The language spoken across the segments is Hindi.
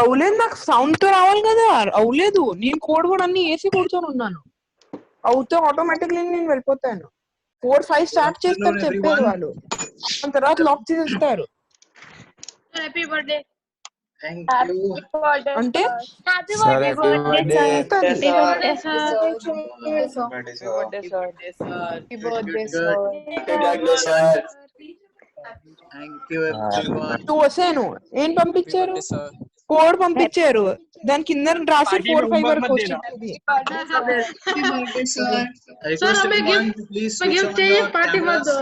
అవులేదు, నాకు సౌండ్ తో రావాలి కదా. అవులేదు, నేను కోడ్ కూడా అన్ని వేసి కూర్చొని ఉన్నాను. అవుతే ఆటోమేటిక్లీ నేను వెళ్ళిపోతాను. 4-5 స్టార్ట్ చేస్తారు చెప్పారు వాళ్ళు, దాని తర్వాత లాక్ చేసేస్తారు. Happy birthday. Thank happy you. Birthday అంటే happy Sir, birthday happy birthday. Happy birthday sir. Happy birthday, sir. Thank you, everyone. నువ్వు వస్తాను ఏం పంపించారు, కోడ్ పంపించారు, దాని కింద రాసి 4-5 వరకు వచ్చింది. Happy birthday, sir. I Sir, request हमें everyone gift to please switch gift on चाहिए, your पार्टी मत cameras. दो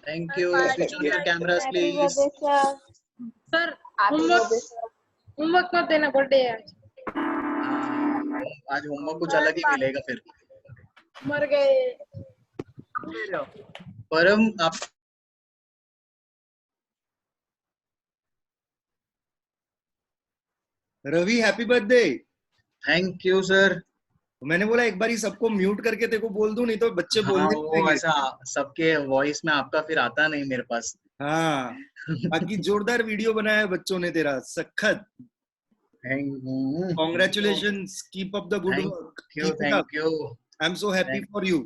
Thank you. Switch on your cameras, please. Sir. Homework मत देना, बर्थडे है आज होमवर्क कुछ अलग ही मिलेगा फिर. मर गए परम आप Ravi happy birthday. Thank you sir. मैंने बोला एक बार ही सबको म्यूट करके तेरे को बोल दूं, नहीं तो बच्चे हाँ, बोलने वो लगेंगे। ऐसा सबके वॉइस में आपका फिर आता नहीं मेरे पास. हाँ, बाकी जोरदार वीडियो बनाया है बच्चों ने तेरा, सखत। Congratulations, keep up the good work. Thank you. I am so happy for you.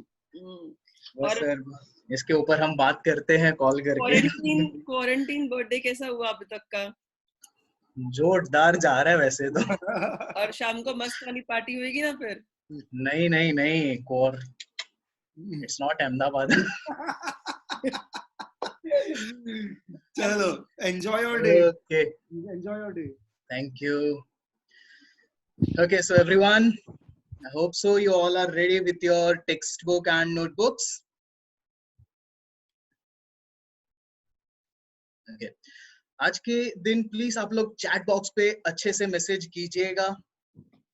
और सर इसके ऊपर हम बात करते हैं कॉल करके. क्वारंटीन बर्थडे कैसा हुआ अब तक का? जोरदार जा रहा है वैसे तो. और शाम को मस्त वाली पार्टी होगी ना फिर? नहीं नहीं नहीं, कोर इट्स नॉट अहमदाबाद. चलो, enjoy your day. Okay, Enjoy your day. thank you. Okay, so everyone, I hope so you all are ready with your textbook and notebooks. Okay. आज के दिन प्लीज आप लोग चैट बॉक्स पे अच्छे से मैसेज कीजिएगा.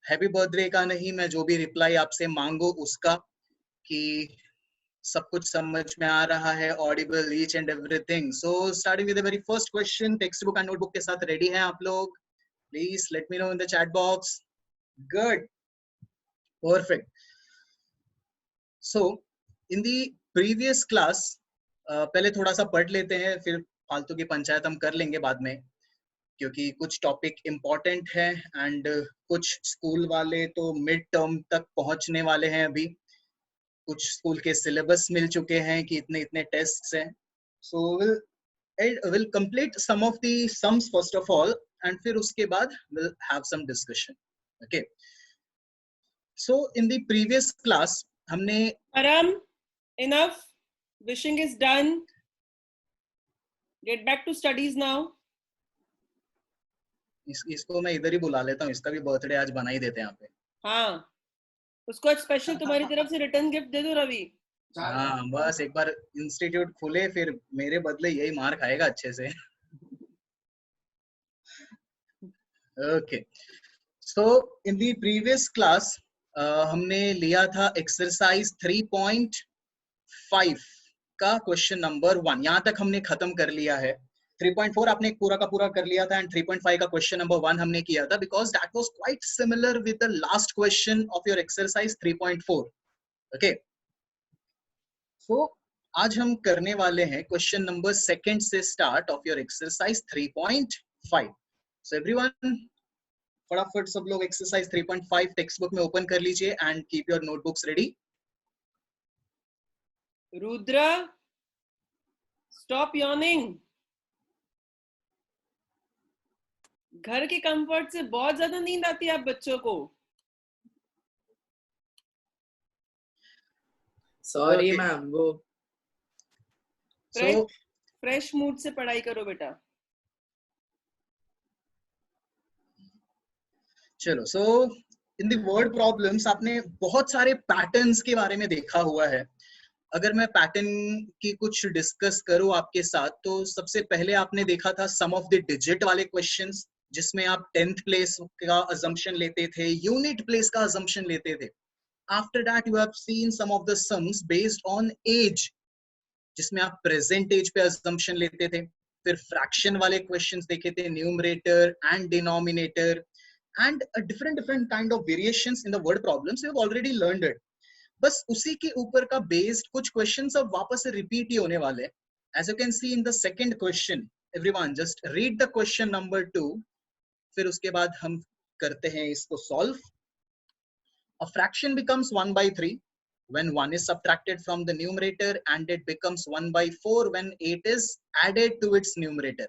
हैप्पी बर्थडे का नहीं, मैं जो भी रिप्लाई आपसे मांगू उसका, कि सब कुछ समझ में आ रहा है, Audible, each and everything. So starting with the very first question, text book and notebook के साथ रेडी हैं आप लोग? Please let me know in the chat box. Good, perfect. So in the previous class, पहले थोड़ा सा पढ़ लेते हैं, फिर फालतू की पंचायत हम कर लेंगे बाद में, क्योंकि कुछ टॉपिक इम्पोर्टेंट है एंड कुछ स्कूल वाले तो मिड टर्म तक पहुंचने वाले हैं. अभी कुछ स्कूल के सिलेबस मिल चुके हैं कि इतने इतने टेस्ट्स हैं. So will complete some of the sums first of all, and फिर उसके बाद will have some discussion. Okay, so in the previous class हमने परम, enough. Wishing is done. Get back to studies now. इसको मैं इधर ही बुला लेता हूँ, इसका भी बर्थडे आज बना ही देते हैं यहाँ पे. हाँ, उसको आज स्पेशल तुम्हारी तरफ से रिटर्न गिफ्ट दे दो रवि. हाँ, बस एक बार इंस्टीट्यूट खुले फिर मेरे बदले यही मार खाएगा अच्छे से. Okay, so in the previous class हमने लिया था एक्सरसाइज 3.5 का क्वेश्चन नंबर 1. यहाँ तक हमने खत्म कर लिया है. 3.4 आपने पूरा का पूरा कर लिया था, एंड 3.5 का क्वेश्चन नंबर 1 हमने किया था, because that was quite similar with the last question of your exercise 3.4. Okay, so आज हम करने वाले हैं क्वेश्चन नंबर 2 से start of your exercise 3.5. So everyone, फटाफट सब लोग एक्सरसाइज 3.5 टेक्स्ट बुक में ओपन कर लीजिए and keep your notebooks ready. Rudra, stop yawning. घर के कंफर्ट से बहुत ज्यादा नींद आती है आप बच्चों को. Sorry Okay. मैम, वो फ्रेश मूड से पढ़ाई करो बेटा. चलो, सो इन द वर्ड प्रॉब्लम्स आपने बहुत सारे पैटर्न्स के बारे में देखा हुआ है. अगर मैं पैटर्न की कुछ डिस्कस करूं आपके साथ, तो सबसे पहले आपने देखा था सम ऑफ द डिजिट वाले क्वेश्चंस, जिसमें आप 10th प्लेस का अजम्पशन लेते थे, यूनिट प्लेस का अजम्पशन लेते थे. After that you have seen some of the sums based on age, जिसमें आप प्रेजेंट एज पे assumption लेते थे. फिर फ्रैक्शन वाले क्वेश्चंस देखे थे, numerator and denominator, and a different kind of variations in the word problems. You have already learned it. बस उसी के ऊपर का बेस्ड कुछ क्वेश्चंस अब वापस से रिपीट ही होने वाले. As you can see in the second question, everyone just read the question number 2. फिर उसके बाद हम करते हैं इसको solve. A fraction becomes 1 by 3 when 1 is subtracted from the numerator, and it becomes 1 by 4 when 8 is added to its numerator.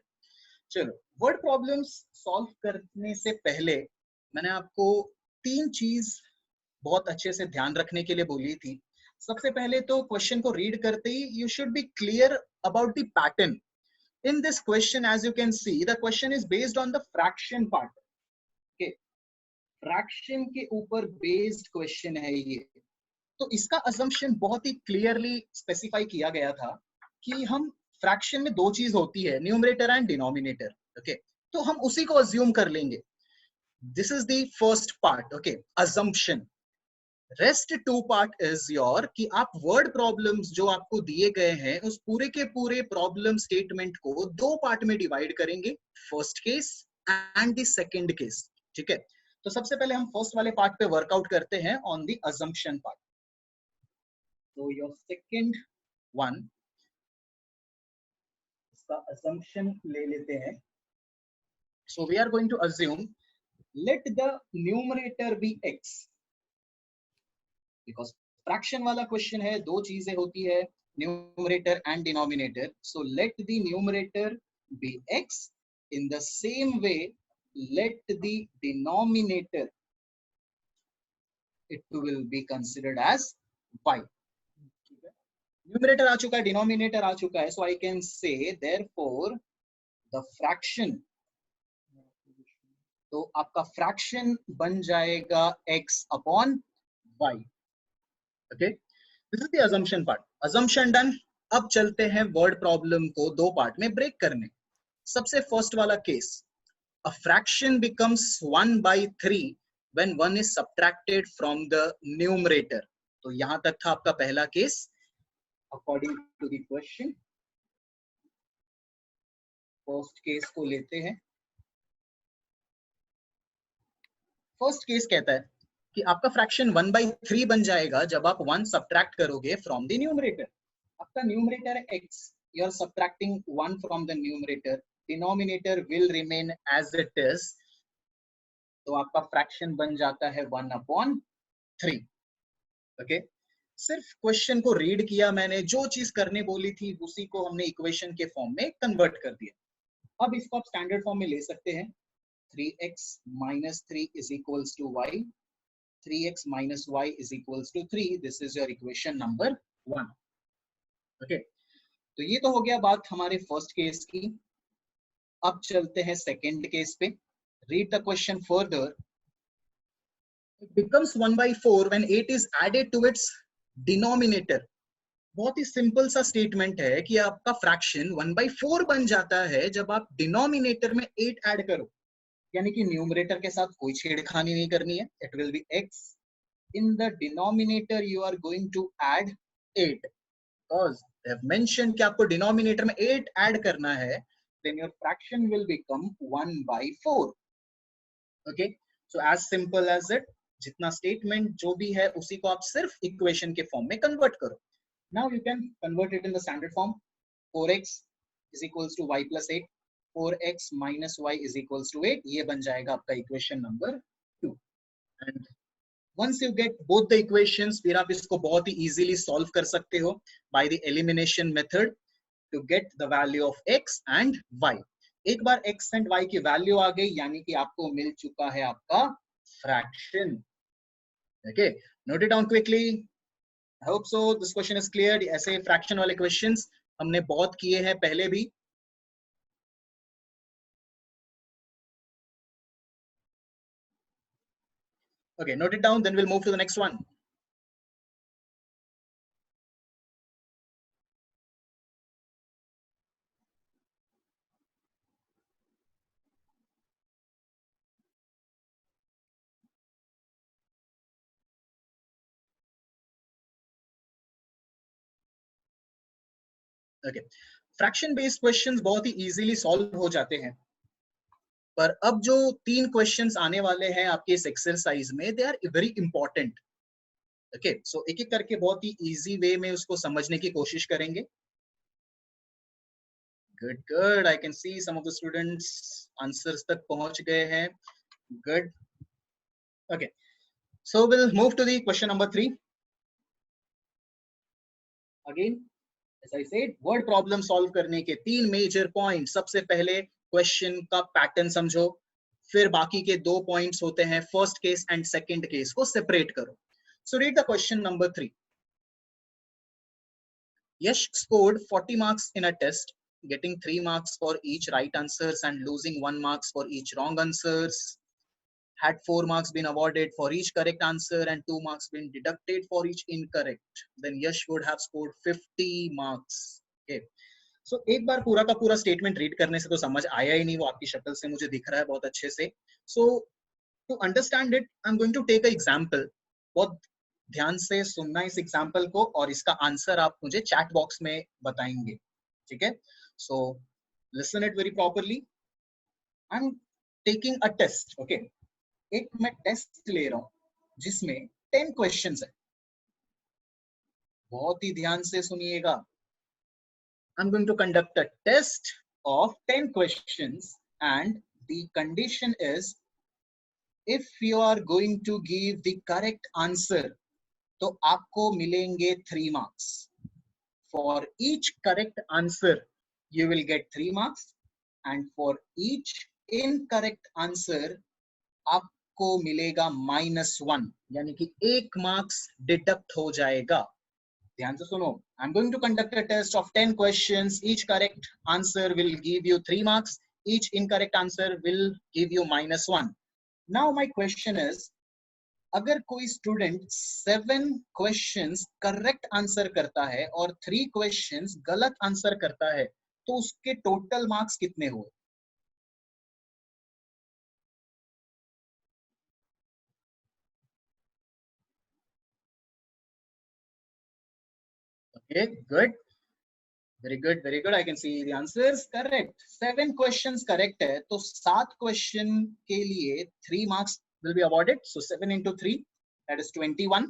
चलो, वर्ड प्रॉब्लम्स सॉल्व करने से पहले मैंने आपको 3 चीज बहुत अच्छे से ध्यान रखने के लिए बोली थी. सबसे पहले तो क्वेश्चन को रीड करते ही you should be clear about the pattern. In this question, as you can see, the question is based on the fraction part. Okay, fraction के ऊपर based question है ये. तो इसका assumption बहुत ही clearly specify किया गया था कि हम fraction में दो चीज होती है, numerator and denominator. Okay, तो हम उसी को assume कर लेंगे. This is the first part. Okay, assumption. Rest two part is your कि आप वर्ड प्रॉब्लम्स जो आपको दिए गए हैं उस पूरे के पूरे प्रॉब्लम स्टेटमेंट को दो पार्ट में डिवाइड करेंगे, first case and the second case. ठीक है, तो सबसे पहले हम फर्स्ट वाले पार्ट पे वर्कआउट करते हैं ऑन द अजम्पशन पार्ट. तो योर सेकंड वन, इसका अजम्पशन ले लेते हैं. So we are going to assume let the numerator be x, because fraction वाला क्वेश्चन है, दो चीजें होती है, numerator and denominator. So let the numerator be x. In the same way let the denominator, it will be considered as y. Numerator आ चुका है, डिनोमिनेटर आ चुका है, सो आई कैन से देयरफॉर द फ्रैक्शन, तो आपका फ्रैक्शन बन जाएगा x upon y. Okay, this is the assumption part. Assumption done. अब चलते हैं वर्ड प्रॉब्लम को दो पार्ट में ब्रेक करने. सबसे फर्स्ट वाला case, a fraction becomes 1 by 3 when 1 is subtracted from the numerator. तो यहां तक था आपका पहला case. According to the question, first case को लेते हैं. फर्स्ट केस कहता है कि आपका फ्रैक्शन 1 by 3 बन जाएगा जब आप 1 सब्ट्रैक्ट करोगे फ्रॉम द न्यूमरेटर. आपका न्यूमरेटर है x, you are subtracting 1 from the numerator, denominator will remain as it is, तो आपका फ्रैक्शन बन जाता है 1 अपॉन 3. ओके, सिर्फ क्वेश्चन को रीड किया मैंने, जो चीज करने बोली थी उसी को हमने इक्वेशन के फॉर्म में कन्वर्ट कर दिया. अब इसको आप स्टैंडर्ड फॉर्म में ले सकते हैं. 3x minus 3 is equals to y. 3x minus y is equals to 3. This is your equation number 1. Okay, तो ये तो हो गया बात हमारे फर्स्ट केस की. अब चलते हैं सेकंड केस पे. Read the question further. It becomes 1 by 4 when 8 is added to its denominator. बहुत ही सिंपल सा स्टेटमेंट है कि आपका फ्रैक्शन 1 by 4 बन जाता है जब आप डिनोमिनेटर में 8 ऐड करो. यानी कि न्यूमरेटर के साथ कोई छेड़खानी नहीं करनी है. It will be x. In the denominator you are going to add 8, because they have mentioned कि आपको डिनोमिनेटर में 8 ऐड करना है. Then your fraction will become 1 by 4. Okay, so as simple as it. जितना स्टेटमेंट जो भी है उसी को आप सिर्फ इक्वेशन के फॉर्म में कन्वर्ट करो. Now you can convert it in the standard form. 4x is equals to y plus 8. 4x minus y is equals to 8. ये बन जाएगा आपका equation number 2. And once you get both the equations, फिर आप इसको बहुत ही easily solve कर सकते हो by the elimination method to get the value of x and y. एक बार x and y की वैल्यू आ गई यानी कि आपको मिल चुका है आपका fraction. Okay, note it down quickly. I hope so this question is clear. ऐसे फ्रैक्शन वाले क्वेश्चंस हमने बहुत किए हैं पहले भी. Okay, note it down, then we'll move to the next one. Okay, fraction based questions बहुत ही इजीली सॉल्व हो जाते हैं, पर अब जो 3 क्वेश्चंस आने वाले हैं आपके इस एक्सरसाइज में, they are very important. Okay, so एक एक करके बहुत ही इजी वे में उसको समझने की कोशिश करेंगे। Good good, I can see some of the students answers तक पहुंच गए हैं। Good, okay, so will move to the question number 3। Again as I said, word problem solve करने के 3 मेजर पॉइंट। सबसे पहले क्वेश्चन का पैटर्न समझो, फिर बाकी के 2 पॉइंट्स होते हैं first case and second case को सेपरेट करो। So read the question number 3। Yash scored 40 marks in a test, getting 3 marks for each right answers and losing 1 marks for each wrong answers. Had 4 marks been awarded for each correct answer and 2 marks been deducted for each incorrect, then Yash would have scored 50 marks. Okay. So एक बार पूरा का पूरा स्टेटमेंट रीड करने से तो समझ आया ही नहीं, वो आपकी शक्ल से मुझे दिख रहा है बहुत अच्छे से। So to understand it, I'm going to take an example. बहुत ध्यान से सुनना इस एग्जाम्पल को, और इसका आंसर आप मुझे चैट बॉक्स में बताएंगे, ठीक है? So listen it very properly. I am taking a test, okay? एक मैं टेस्ट ले रहा हूं जिसमें 10 क्वेश्चंस है, बहुत ही ध्यान से सुनिएगा। I am going to conduct a test of 10 questions and the condition is, if you are going to give the correct answer, तो आपको मिलेंगे 3 marks. For each correct answer, you will get 3 marks, and for each incorrect answer, आपको मिलेगा -1, यानी कि 1 marks deduct हो जाएगा। ध्यान से सुनो। I'm going to conduct a test of 10 questions. Each correct answer will give you 3 marks. Each incorrect answer will give you -1. Now my question is, अगर कोई स्टूडेंट 7 क्वेश्चंस करेक्ट आंसर करता है और 3 क्वेश्चंस गलत आंसर करता है, तो उसके टोटल मार्क्स कितने हुए? Okay, good, very good, very good. I can see the answers correct. 7 questions correct है, तो 7 क्वेश्चन के लिए 3 marks will be awarded. So 7 into 3 that is 21।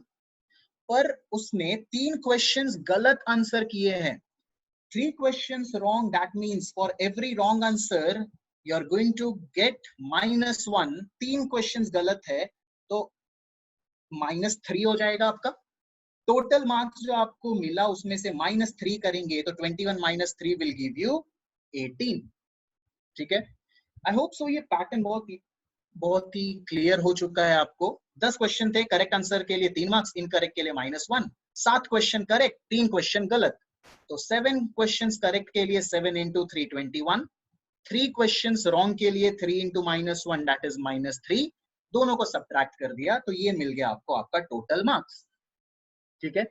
पर उसने 3 क्वेश्चंस गलत आंसर किए हैं। 3 questions wrong, that means for every wrong answer you are going to get -1. 3 questions गलत है तो -3 हो जाएगा आपका। टोटल मार्क्स जो आपको मिला उसमें से -3 करेंगे तो 21 - 3 will give you 18, ठीक है? आई होप सो ये पैटर्न बहुत ही क्लियर हो चुका है आपको। 10 क्वेश्चन थे, करेक्ट आंसर के लिए 3 मार्क्स, इनकरेक्ट के लिए -1। 7 क्वेश्चन करेक्ट, 3 क्वेश्चन गलत, तो 7 क्वेश्चंस करेक्ट के लिए 7 into 3 21, 3 क्वेश्चंस रॉन्ग के लिए 3 into -1 दैट इज -3। दोनों को सब्ट्रैक्ट कर दिया तो ये मिल गया आपको आपका टोटल मार्क्स, ठीक है?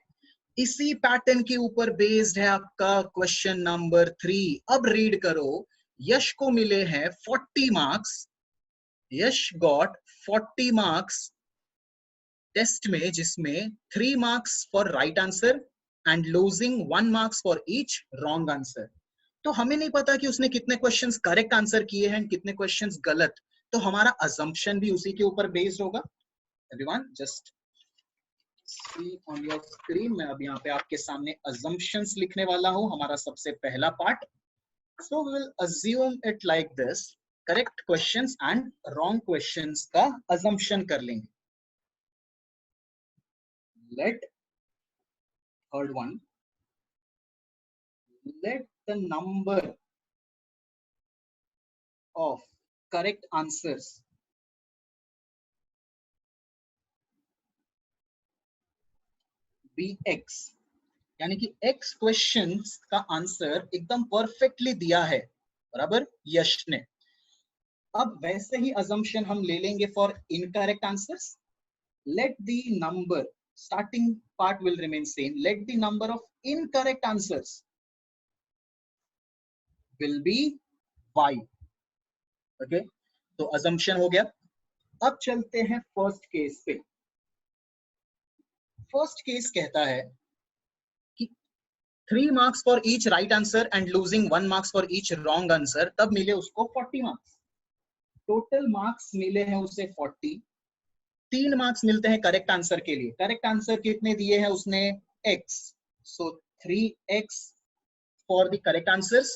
इसी पैटर्न के ऊपर बेस्ड है आपका क्वेश्चन नंबर 3। अब रीड करो, यश को मिले हैं 40 मार्क्स। यश गॉट 40 मार्क्स टेस्ट में, जिसमें 3 marks for right answer and losing 1 marks for each wrong answer. तो हमें नहीं पता कि उसने कितने क्वेश्चंस करेक्ट आंसर किए हैं, कितने क्वेश्चंस गलत, तो हमारा अजम्पशन भी उसी के ऊपर बेस्ड होगा। Everyone just see on your screen, मैं अब यहाँ पे आपके सामने अजम्पशंस लिखने वाला हूँ, हमारा सबसे पहला part. So we will assume it like this, correct questions and wrong questions का अजम्पशन कर लेंगे। Let Third one, let the number of correct answers be x, यानी कि x क्वेश्चंस का आंसर एकदम परफेक्टली दिया है, बराबर यश ने। अब वैसे ही assumption हम ले लेंगे for incorrect answers. Let the number, starting part will remain same, let the number of incorrect answers will be y, okay? तो assumption हो गया। अब चलते हैं फर्स्ट केस पे। फर्स्ट केस कहता है कि 3 marks for each right answer and losing 1 marks for each wrong answer, तब मिले उसको 40 marks. टोटल मार्क्स मिले हैं उसे 40. 3 मार्क्स मिलते हैं करेक्ट आंसर के लिए. करेक्ट आंसर कितने दिए हैं उसने? x. So 3x for the correct answers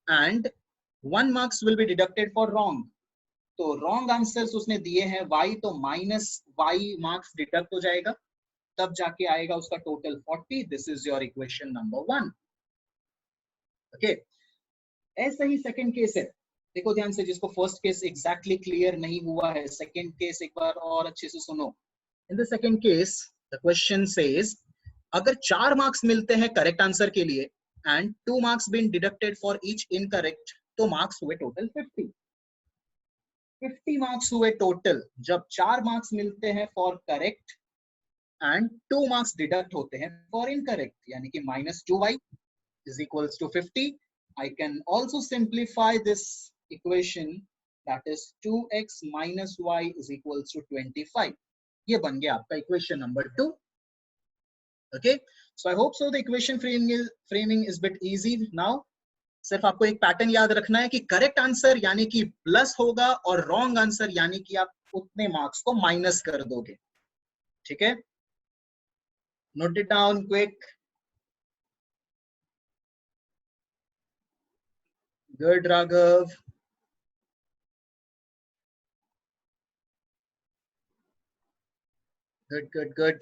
and 1 marks will be deducted for wrong. तो रॉन्ग आंसर्स उसने दिए हैं y, तो माइनस y मार्क्स डिडक्ट हो जाएगा, तब जाके आएगा उसका total 40. This is your equation number 1. Okay, ऐसा ही सेकंड केस है. देखो ध्यान से, जिसको फर्स्ट केस एग्जैक्टली क्लियर नहीं हुआ है, सेकंड केस एक बार और अच्छे से सुनो. In the second case the question says, अगर 4 मार्क्स मिलते हैं करेक्ट आंसर के लिए and 2 marks been deducted for each incorrect, तो मार्क्स हुए टोटल 50. 50 मार्क्स हुए टोटल जब 4 मार्क्स मिलते हैं for correct and 2 marks deduct होते हैं फॉर इनकरेक्ट, यानी कि -2y is equals to 50. I can also simplify this equation, that is 2x minus y is equals to 25. ये बन गया आपका equation number 2. Okay, so I hope so the equation framing is bit easy now. सिर्फ आपको एक पैटर्न याद रखना है कि करेक्ट आंसर यानी कि प्लस होगा और रॉन्ग आंसर यानी कि आप उतने मार्क्स को माइनस कर दोगे. ठीक है, note it down quick. Good Raghav. Good good good.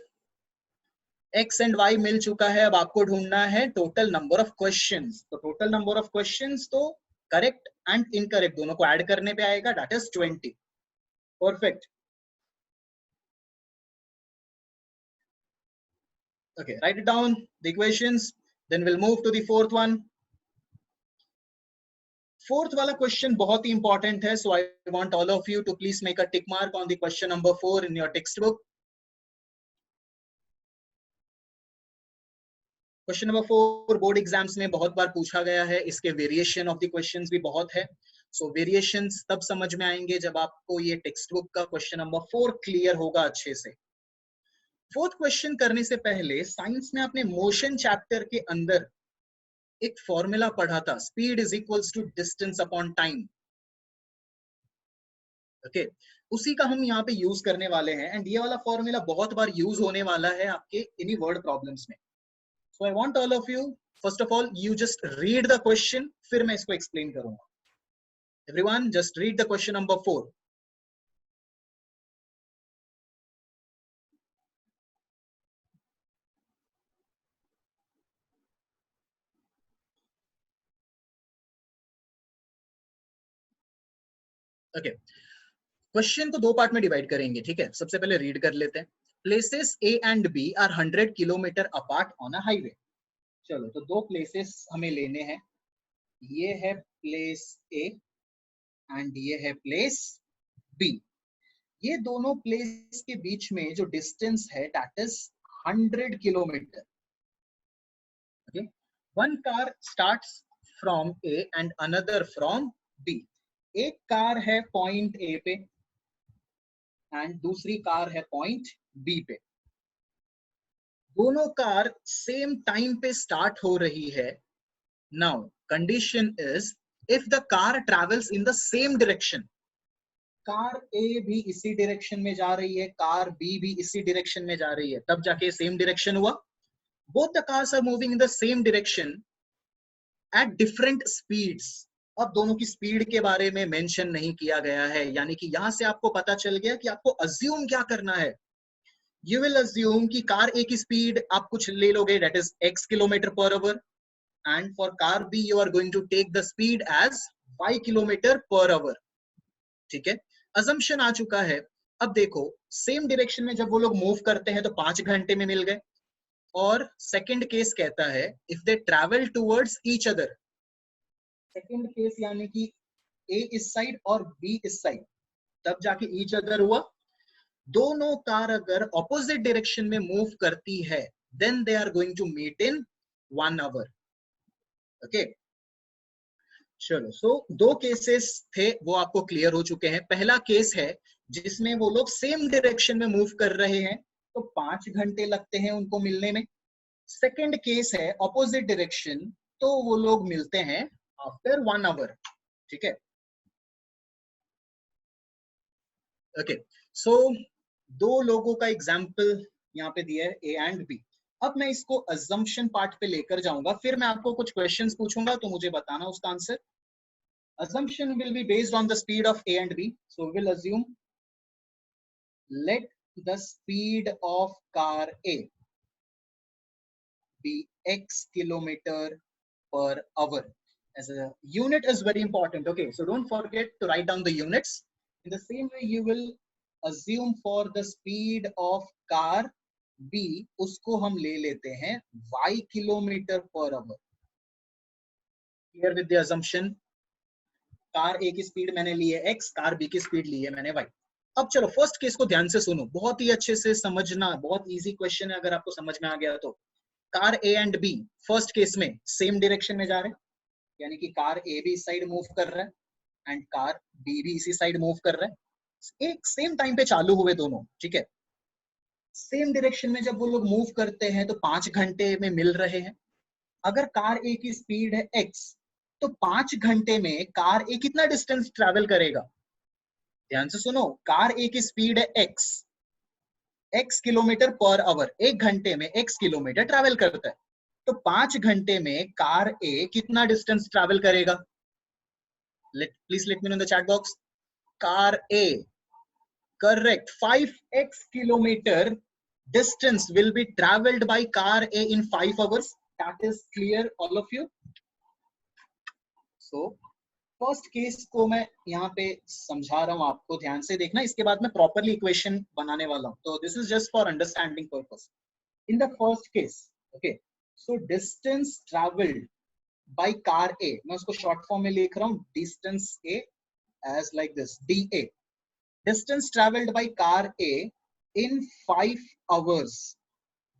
x and y मिल चुका है, अब आपको ढूंढना है टोटल नंबर ऑफ क्वेश्चंस. तो टोटल नंबर ऑफ क्वेश्चंस तो करेक्ट एंड इनकरेक्ट दोनों को ऐड करने पे आएगा, that is 20. Perfect. Okay, write it down the equations, then we'll move to the fourth one. Fourth वाला क्वेश्चन बहुत ही इंपॉर्टेंट है, so I want all of you to please make a tick mark on the question number 4 in your textbook. Question number 4 board exams में बहुत बार पूछा गया है, इसके वेरिएशन ऑफ द क्वेश्चंस भी बहुत है. सो वेरिएशंस तब समझ में आएंगे जब आपको ये टेक्स्ट बुक का क्वेश्चन नंबर 4 क्लियर होगा अच्छे से. फोर्थ क्वेश्चन करने से पहले साइंस में आपने मोशन चैप्टर के अंदर एक फॉर्मूला पढ़ा था, speed is equals to distance upon time. Okay, उसी का हम यहाँ पे यूज करने वाले हैं एंड ये वाला फॉर्मूला बहुत बार यूज होने वाला है आपके इन्हीं वर्ड प्रॉब्लम्स में. So I want all of you, first of all, you just read the question, फिर मैं इसको explain करूंगा. Everyone, just read the question number 4. Okay. Question को 2 पार्ट में डिवाइड करेंगे, ठीक है. सबसे पहले रीड कर लेते हैं. Places A and B are 100 kilometre apart on a highway. चलो, तो 2 प्लेसेस हमें लेने हैं. ये है प्लेस A एंड ये है प्लेस B. ये दोनों प्लेस के बीच में जो डिस्टेंस है that is 100 kilometre. Okay, one car starts from A and another from B. एक कार है पॉइंट A पे एंड दूसरी कार है पॉइंट B पे. दोनों कार सेम टाइम पे स्टार्ट हो रही है. Now condition is if the car travels in the same direction, car A भी इसी डायरेक्शन में जा रही है, कार B भी इसी डायरेक्शन में जा रही है, तब जाके सेम डायरेक्शन हुआ. Both the cars are moving in the same direction at different speeds. अब दोनों की स्पीड के बारे में मेंशन नहीं किया गया है, यानी कि यहां से आपको पता चल गया कि आपको अज्यूम क्या करना है. You will assume कि कार A की स्पीड आप कुछ ले लोगे that is x kilometre per hour and for car B you are going to take the speed as y kilometre per hour. ठीक है, assumption आ चुका है. अब देखो सेम डायरेक्शन में जब वो लोग मूव करते हैं तो 5 घंटे में मिल गए. और सेकंड केस कहता है if they travel towards each other. Second case यानी कि A इस साइड और B इस साइड, तब जाके ईच अदर हुआ. दोनों कार अगर ऑपोजिट डायरेक्शन में मूव करती है then they are going to meet in 1 hour. Okay, चलो. सो 2 केसेस थे वो आपको क्लियर हो चुके हैं. पहला केस है जिसमें वो लोग सेम डायरेक्शन में मूव कर रहे हैं तो 5 घंटे लगते हैं उनको मिलने में. सेकंड केस है ऑपोजिट डायरेक्शन, तो वो लोग मिलते हैं आफ्टर 1 आवर, ठीक है। ओके, सो दो लोगों का एग्जाम्पल यहाँ पे दिया है, ए एंड बी। अब मैं इसको अजम्पशन पार्ट पे लेकर जाऊंगा, फिर मैं आपको कुछ क्वेश्चंस पूछूंगा तो मुझे बताना उसका answer. assumption will be based on the speed of A and B, so we'll assume let the speed of car A be x kilometer per hour. As a unit is very important, okay, so don't forget to write down the units. In the same way you will assume for the speed of car B, उसको हम ले लेते हैं y kilometer per hour. Clear with the assumption? Car A की स्पीड मैंने ली है x, कार बी की स्पीड ली है मैंने y। अब चलो फर्स्ट केस को ध्यान से सुनो, बहुत ही अच्छे से समझना, बहुत इजी क्वेश्चन है, अगर आपको समझ में आ गया तो। Car A and B first case में सेम डायरेक्शन में जा रहे हैं, यानी कि कार ए भी इस साइड मूव कर रहा है एंड कार बी भी इसी साइड मूव कर रहा है, एक सेम टाइम पे चालू हुए दोनों, ठीक है। सेम डायरेक्शन में जब वो लोग मूव करते हैं तो 5 घंटे में मिल रहे हैं। अगर कार ए की स्पीड है x, तो 5 घंटे में कार ए कितना डिस्टेंस ट्रैवल करेगा? ध्यान से सुनो, कार ए की स्पीड है x किलोमीटर पर आवर, 1 घंटे में x किलोमीटर ट्रैवल करता है, तो 5 घंटे में कार ए कितना डिस्टेंस ट्रैवल करेगा? Please let me know in the chat box. Car A, correct, 5x kilometre distance will be traveled by car A in 5 hours. That is clear, all of you? So, first case को मैं यहाँ पे समझा रहा हूँ आपको, ध्यान से देखना, इसके बाद मैं प्रॉपरली इक्वेशन बनाने वाला हूँ, तो this is just for understanding purpose. In the first case, okay, so distance travelled by car A, मैं उसको शॉर्ट फॉर्म में लिख रहा हूँ, distance A as like this, DA, distance travelled by car A in 5 hours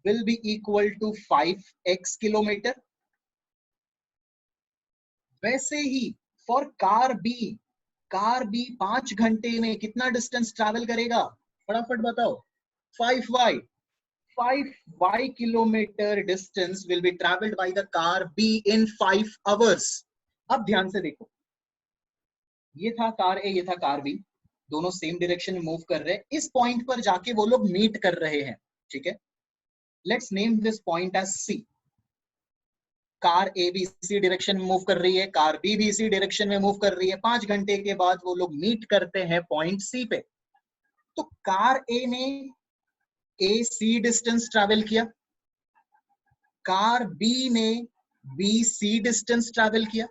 will be equal to 5x kilometre. वैसे ही फॉर कार बी 5 घंटे में कितना डिस्टेंस ट्रैवल करेगा? फटाफट बताओ। 5y kilometre distance will be travelled by the car be in 5 hours। अब ध्यान से देखो, ये था कार ए, ये था कार बी, दोनों सेम डायरेक्शन में मूव कर रहे हैं, इस पॉइंट पर जाके वो लोग मीट कर रहे हैं, ठीक है। Let's name this point as C. Car A भी इसी डायरेक्शन में मूव कर रही है, कार बी भी इसी डायरेक्शन में मूव कर रही है, 5 घंटे के बाद वो लोग मीट करते हैं पॉइंट सी पे। तो कार ए ने AC डिस्टेंस ट्रैवल किया, कार बी ने BC डिस्टेंस ट्रैवल किया।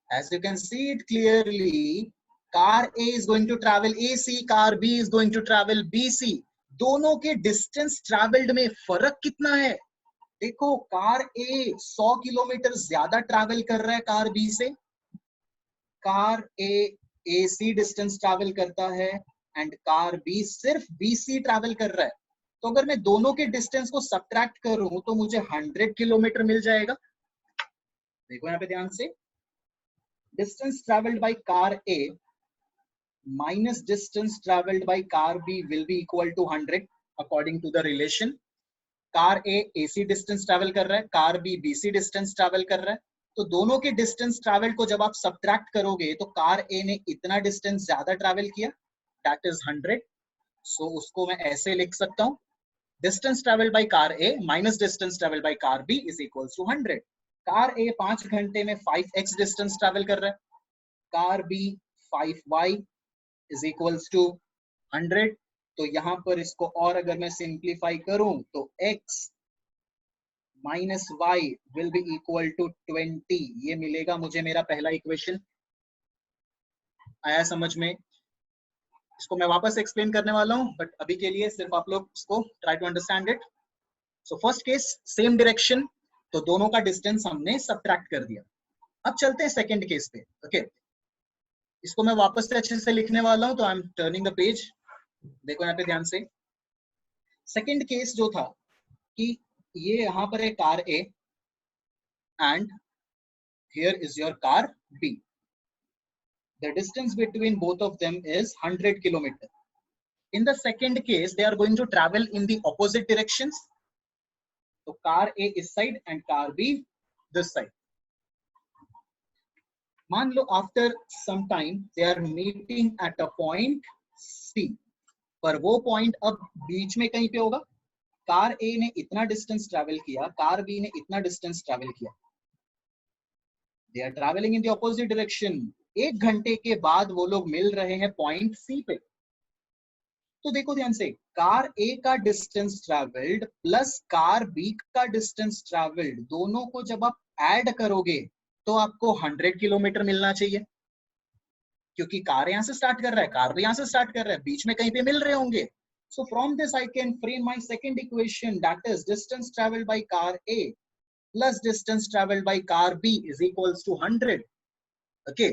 As you can see it clearly, car A is going to travel AC, car B is going to travel BC। दोनों के डिस्टेंस ट्रैवल्ड में फर्क कितना है? देखो, कार A 100 किलोमीटर ज्यादा ट्रैवल कर रहा है कार B से, car A AC distance travel करता है एंड कार B सिर्फ BC ट्रैवल कर रहा है। तो अगर मैं दोनों के डिस्टेंस को सब्ट्रैक्ट करूं तो मुझे 100 किलोमीटर मिल जाएगा। देखो यहाँ पे ध्यान से, distance traveled by car A minus distance traveled by car B will be equal to 100 according to the relation। Car A AC distance travel कर रहा है, car B BC distance travel कर रहा है, तो दोनों के डिस्टेंस ट्रैवल को जब आप सब्ट्रैक्ट करोगे तो कार A ने इतना डिस्टेंस ज्यादा ट्रैवल किया, दैट इज 100। सो उसको मैं ऐसे लिख सकता हूँ, distance travelled by car A minus distance travelled by car B is equals to 100। Car A 5 घंटे में 5x डिस्टेंस ट्रैवल कर रहा है, car B 5y is equals to 100। तो यहां पर इसको और अगर मैं सिंप्लीफाई करूं तो x minus y will be equal to 20, ये मिलेगा मुझे मेरा पहला इक्वेशन। आया समझ में? इसको मैं वापस एक्सप्लेन करने वाला हूं, बट अभी के लिए सिर्फ आप लोग इसको try to understand it. So first case same direction, तो दोनों का डिस्टेंस हमने सब्ट्रैक्ट कर दिया। अब चलते हैं सेकंड केस पे, ओके। इसको मैं वापस से अच्छे से लिखने वाला हूं, तो I am turning the page. देखो यहाँ पे ध्यान से, सेकंड केस जो था कि ये यहाँ पर है car A and here is your car B। The distance between both of them is 100 kilometer. In the second case, they are going to travel in the opposite directions. तो तो कार ए इस side and car B this side. मान लो after some time they are meeting at a point C, पर वो पॉइंट अब बीच में कहीं पे होगा. कार ए ने इतना डिस्टेंस ट्रैवल किया, कार बी ने इतना डिस्टेंस ट्रैवल किया. They are travelling in the opposite direction. 1 घंटे के बाद वो लोग मिल रहे हैं पॉइंट सी पे. तो देखो ध्यान से, कार ए का distance travelled plus car B का डिस्टेंस ट्रैवल्ड, दोनों को जब आप ऐड करोगे तो आपको 100 किलोमीटर मिलना चाहिए, क्योंकि कार यहां से स्टार्ट कर रहा है, कार भी यहां से स्टार्ट कर रहा है, बीच में कहीं पे मिल रहे होंगे. So from this I can frame my second equation, that is distance traveled by car A plus distance traveled by car B is equals to 100. Okay.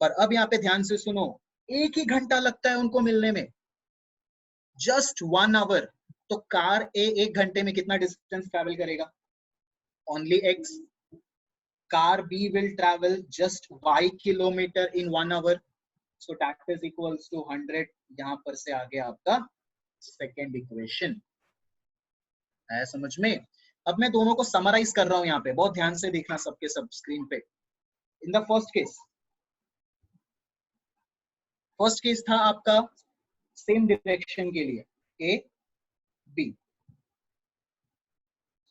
पर अब यहाँ पे ध्यान से सुनो, 1 ही घंटा लगता है उनको मिलने में, just 1 hour. तो कार A 1 घंटे में कितना डिस्टेंस ट्रैवल करेगा? Only X. Car B will travel just Y kilometer in 1 hour. So that is equals to 100. यहाँ पर से आ गया आपका सेकेंड इक्वेशन. है समझ में? अब मैं दोनों को समराइज कर रहा हूं यहाँ पे, बहुत ध्यान से देखना सबके सब स्क्रीन पे. इन द फर्स्ट केस था आपका सेम डायरेक्शन के लिए A B.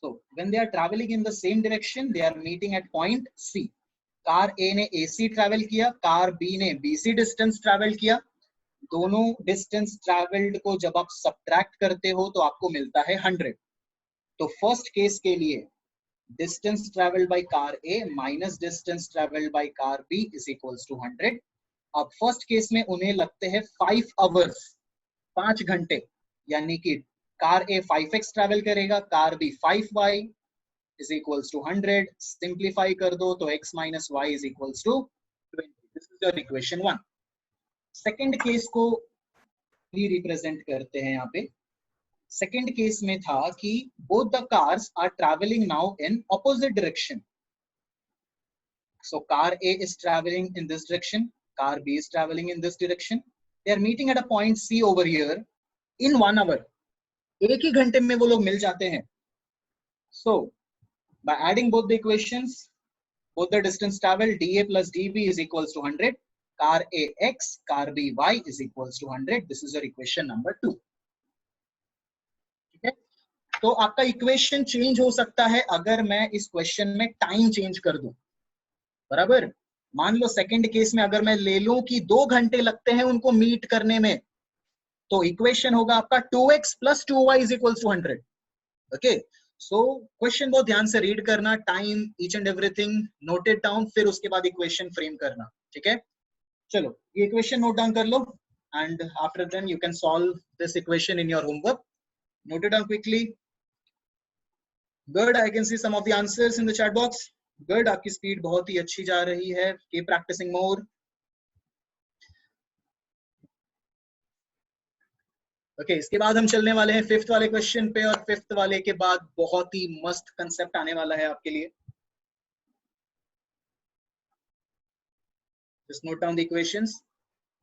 So when they are traveling in the same direction, they are meeting at point C. Car A ने AC ट्रैवल किया, कार B ने BC डिस्टेंस ट्रैवल किया. दोनों डिस्टेंस ट्रैवल्ड को जब आप सब्ट्रैक्ट करते हो तो आपको मिलता है 100. तो फर्स्ट केस के लिए distance travelled by car A minus distance travelled by car B is equals to 100. अब फर्स्ट केस में उन्हें लगते हैं 5 आवर्स, 5 घंटे, यानी कि कार A 5x ट्रैवल करेगा, car B 5y is equals to 100. Simplify कर दो तो x minus y is equals to 20. This is your equation 1. Second case को भी रिप्रेजेंट करते हैं यहाँ पे. सेकेंड केस में था कि both the cars are travelling now in opposite direction. So car A is traveling in this direction, car B is traveling in this direction. They are meeting at a point C over here in 1 hour. 1 ही घंटे में वो लोग मिल जाते हैं. So by adding both the equations, both the distance traveled dA plus dB is equals to 100. Car A x, car B y is equals to 100. This is your equation number 2. ठीक है? तो आपका इक्वेशन चेंज हो सकता है अगर मैं इस क्वेश्चन में टाइम चेंज कर दूं. बराबर. मान लो सेकंड केस में अगर मैं ले लूं कि 2 घंटे लगते हैं उनको मीट करने में, तो इक्वेशन होगा आपका 2x plus 2y is equals to 100. Okay. So question बहुत ध्यान से रीड करना, time each and everything note it down, फिर उसके बाद इक्वेशन फ्रेम करना. ठीक है? चलो ये इक्वेशन नोट डाउन कर लो and after then you can solve this equation in your homework. Note it down quickly. Good. I can see some of the answers in the chat box. Good. आपकी स्पीड बहुत ही अच्छी जा रही है. Keep practising more. ओके. इसके बाद हम चलने वाले हैं फिफ्थ वाले क्वेश्चन पे, और फिफ्थ वाले के बाद बहुत ही मस्त कंसेप्ट आने वाला है आपके लिए. Just note down the equations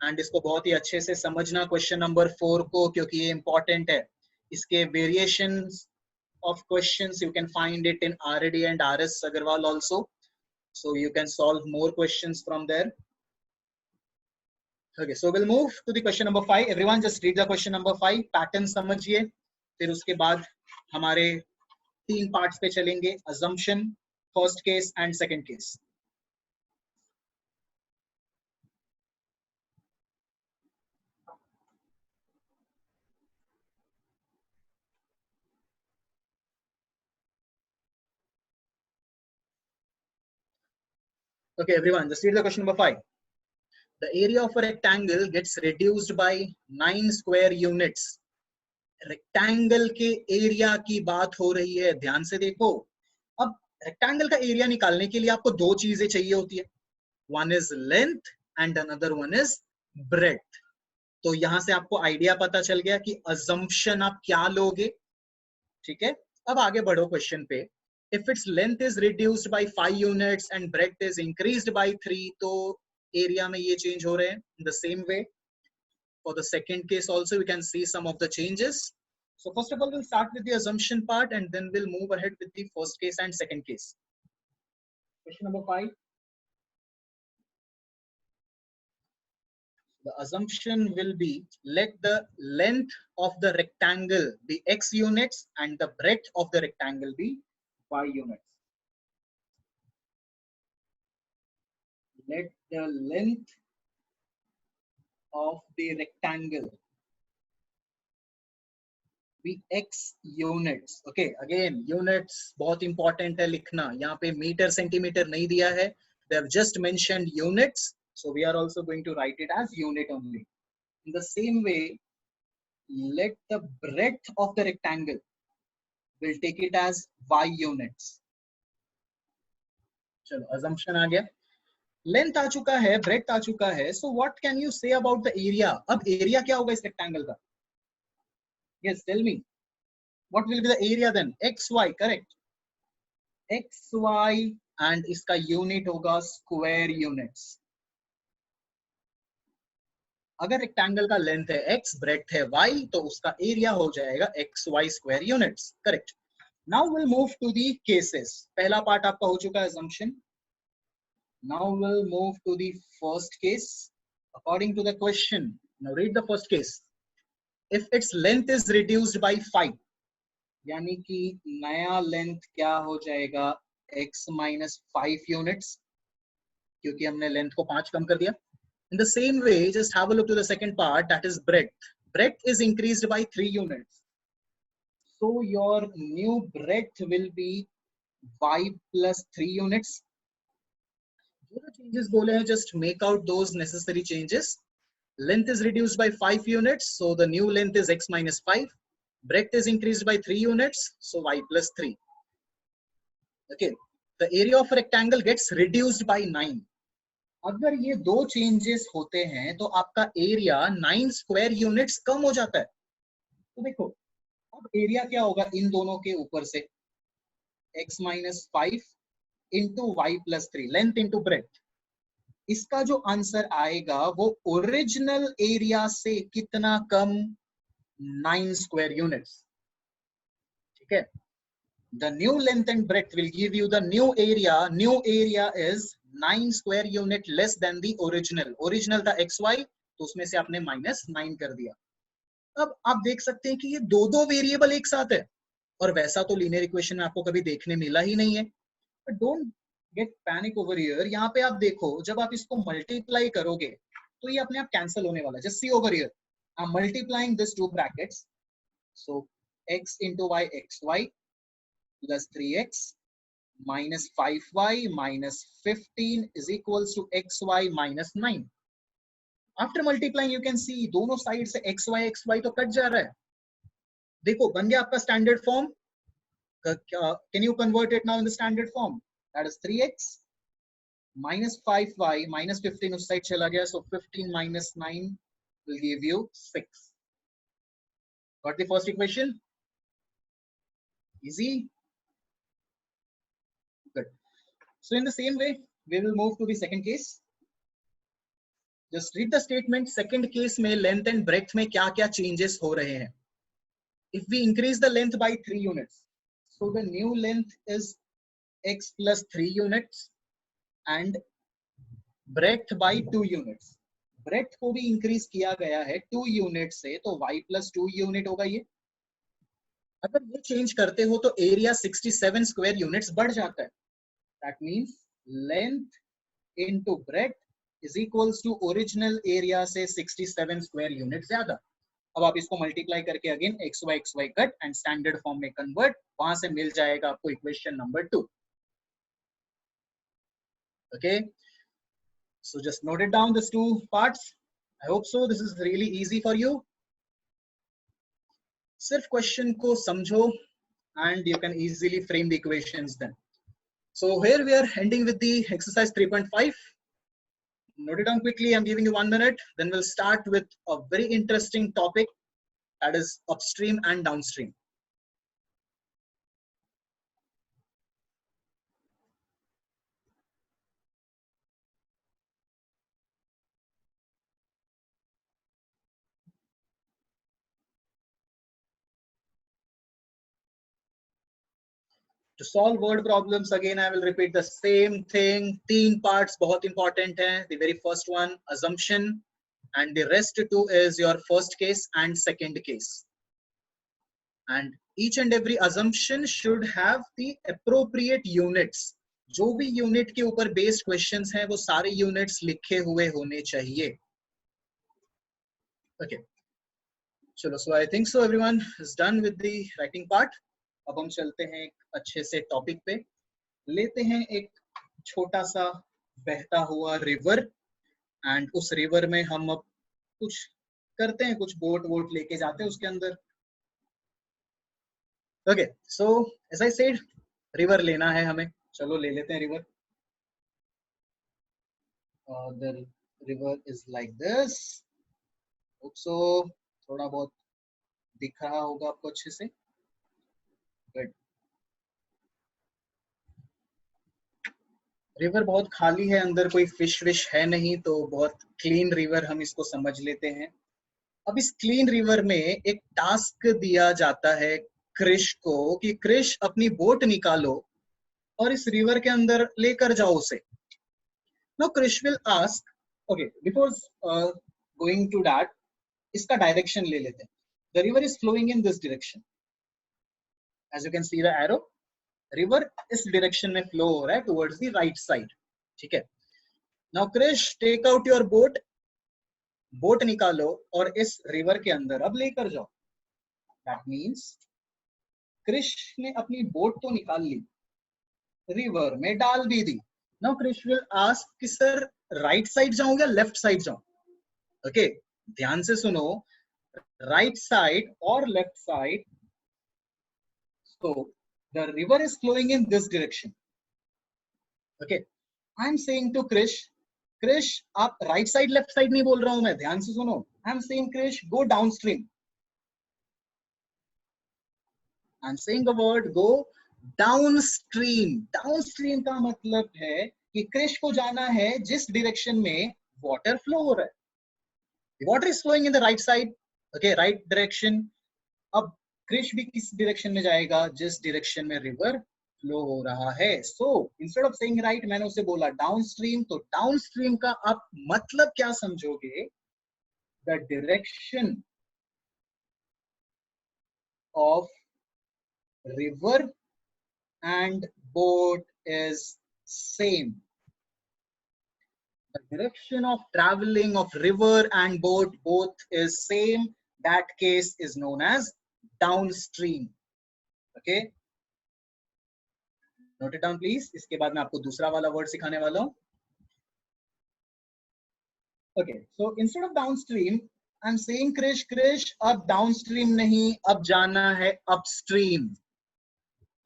and इसको बहुत ही अच्छे से समझना क्वेश्चन नंबर 4 को, क्योंकि ये इंपॉर्टेंट है. इसके variations of questions you can find it in RD and RS Agarwal also, so you can solve more questions from there. Okay, so we'll move to the question number 5. Everyone just read the question number 5. Pattern समझिए, फिर उसके बाद हमारे 3 parts पे चलेंगे. Assumption, first case and second case. Okay, everyone, just read the question number 5. The area of a rectangle gets reduced by 9 square units. Rectangle के एरिया की बात हो रही है, ध्यान से देखो. अब rectangle का एरिया निकालने के लिए आपको 2 चीजें चाहिए होती है. One is length and another one is breadth. तो यहां से आपको आइडिया पता चल गया कि assumption आप क्या लोगे. ठीक है? अब आगे बढ़ो क्वेश्चन पे. If its length is reduced by 5 units and breadth is increased by 3, तो एरिया में ये चेंज हो रहे हैं. In the same way, for the second case also we can see some of the changes. So first of all, we'll start with the assumption part and then we'll move ahead with the first case and second case. Question number 5. The assumption will be, let the length of the rectangle be x units and the breadth of the rectangle be y units. Let the length of the rectangle be x units. Okay, again units बहुत important है लिखना. यहाँ पे मीटर सेंटीमीटर नहीं दिया है. They have just mentioned units, so we are also going to write it as unit only. In the same way, let the breadth of the rectangle, we'll take it as y units. चलो assumption आ गया. Length आ चुका है, breadth आ चुका है. So what can you say about the area? अब area क्या होगा इस rectangle का? Yes, tell me. What will be the area then? XY, correct? XY and इसका unit होगा square units. अगर rectangle का length है x, breadth है y, तो उसका area हो जाएगा XY square units. Correct. Now we'll move to the cases. पहला part आपका हो चुका है assumption. Now we'll move to the first case. According to the question, now read the first case. If its length is reduced by 5, यानी कि नया लेंथ क्या हो जाएगा x minus 5 units, क्योंकि हमने लेंथ को 5 कम कर दिया. In the same way, just have a look to the second part, that is breadth. Breadth is increased by 3 units. So your new breadth will be y plus 3 units. जो changes बोले हैं, just make out those necessary changes. Length is reduced by 5 units, so the new length is x minus 5. Breadth is increased by 3 units, so y plus 3. Okay, the area of a rectangle gets reduced by 9. अगर ये दो changes होते हैं तो आपका area 9 square units कम हो जाता है. तो देखो अब area क्या होगा इन दोनों के ऊपर से, x minus 5 into y plus 3, length into breadth. इसका जो आंसर आएगा वो ओरिजिनल एरिया से कितना कम, 9 square units. ठीक है. The new length and breadth will give you the new area. New area is 9 square unit less than the original. Original था xy, तो उसमें से आपने -9 कर दिया. अब आप देख सकते हैं कि ये दो वेरिएबल एक साथ है, और वैसा तो लीनियर इक्वेशन में आपको कभी देखने मिला ही नहीं है. But don't get panic over here. यहाँ पे आप देखो, जब आप इसको मल्टीप्लाई करोगे तो ये अपने आप कैंसिल होने वाला है. Just see over here. I'm multiplying this two brackets. So x into y, xy plus 3x minus 5y minus 15 is equals to xy minus 9. After multiplying, you can see दोनों साइड से xy तो कट जा रहा है. देखो बन गया आपका standard form. Can you convert it now in the standard form? That is 3x minus 5y minus 15 उस साइड चला गया, so 15 minus 9 will give you 6. Got the first equation? Easy? Good. So in the same way, we will move to the second case. Just read the statement. Second case में length and breadth में क्या क्या changes हो रहे हैं. If we increase the length by 3 units, so the new length is x plus 3 units and breadth by 2 units. Breadth को भी increase किया गया है 2 units से, तो y plus 2 unit होगा ये. अगर ये change करते हो तो area 67 square units बढ़ जाता है. That means length into breadth is equals to original area से 67 square units ज्यादा. अब आप इसको मल्टीप्लाई करके again xy cut and standard form में कन्वर्ट, वहां से मिल जाएगा आपको equation number 2. Okay, so just note it down, these two parts. I hope so. This is really easy for you. सिर्फ क्वेश्चन को समझो and you can easily frame the equations then. So here we are ending with the exercise 3.5. Note it down quickly. I'm giving you 1 minute. Then we'll start with a very interesting topic, that is upstream and downstream. To solve word problems, again I will repeat the same thing. 3 parts बहुत important हैं. The very first one, assumption, and the rest 2 is your first case and second case. And each and every assumption should have the appropriate units. जो भी unit के ऊपर based questions हैं, वो सारे units लिखे हुए होने चाहिए. Okay. चलो, so I think so everyone is done with the writing part. अब हम चलते हैं एक अच्छे से टॉपिक पे. लेते हैं एक छोटा सा बहता हुआ रिवर, एंड उस रिवर में हम अब कुछ करते हैं, कुछ बोट वोट लेके जाते हैं उसके अंदर. Okay, so as I said, river लेना है हमें. चलो ले लेते हैं river. The river is like this. So थोड़ा बहुत दिख रहा होगा आपको अच्छे से. गुड. रिवर बहुत खाली है, अंदर कोई फिश विश है नहीं, तो बहुत क्लीन रिवर हम इसको समझ लेते हैं. अब इस क्लीन रिवर में एक टास्क दिया जाता है क्रिश को कि क्रिश अपनी बोट निकालो और इस रिवर के अंदर लेकर जाओ उसे. Now Krish will ask, okay, before going to that, इसका डायरेक्शन ले लेते हैं. The river is flowing in this direction. As you can see the arrow, river इस डायरेक्शन में फ्लो हो रहा है टुवर्ड्स द राइट साइड. ठीक है. Now Krish, take out your boat. Boat निकालो और इस रिवर के अंदर अब लेकर जाओ. दैट मीन्स क्रिश ने अपनी बोट तो निकाल ली, रिवर में डाल भी दी. नाउ क्रिश विल आस्क कि सर राइट साइड जाऊं या लेफ्ट साइड जाऊं. ओके, ध्यान से सुनो, राइट साइड और left side. So the river is flowing in this direction. Okay, I am saying to Krish, Krish, आप right side left side नहीं बोल रहा हूं मैं, ध्यान से सुनो. I am saying Krish, go downstream. I am saying the word go downstream. Downstream का मतलब है कि Krish को जाना है जिस direction में water flow हो रहा है. The water is flowing in the right side. Okay, right direction. अब क्रिश भी किस डायरेक्शन में जाएगा? जिस डायरेक्शन में रिवर फ्लो हो रहा है. So instead of saying right, मैंने उसे बोला डाउनस्ट्रीम. तो डाउनस्ट्रीम का आप मतलब क्या समझोगे? The direction of river and boat is same. The direction of traveling of river and boat both is same. That case is known as downstream. Okay, note it down please. इसके बाद मैं आपको दूसरा वाला वर्ड सिखाने वाला हूँ. Okay, so instead of downstream, I'm saying Krish, अब downstream नहीं, अब जाना है upstream.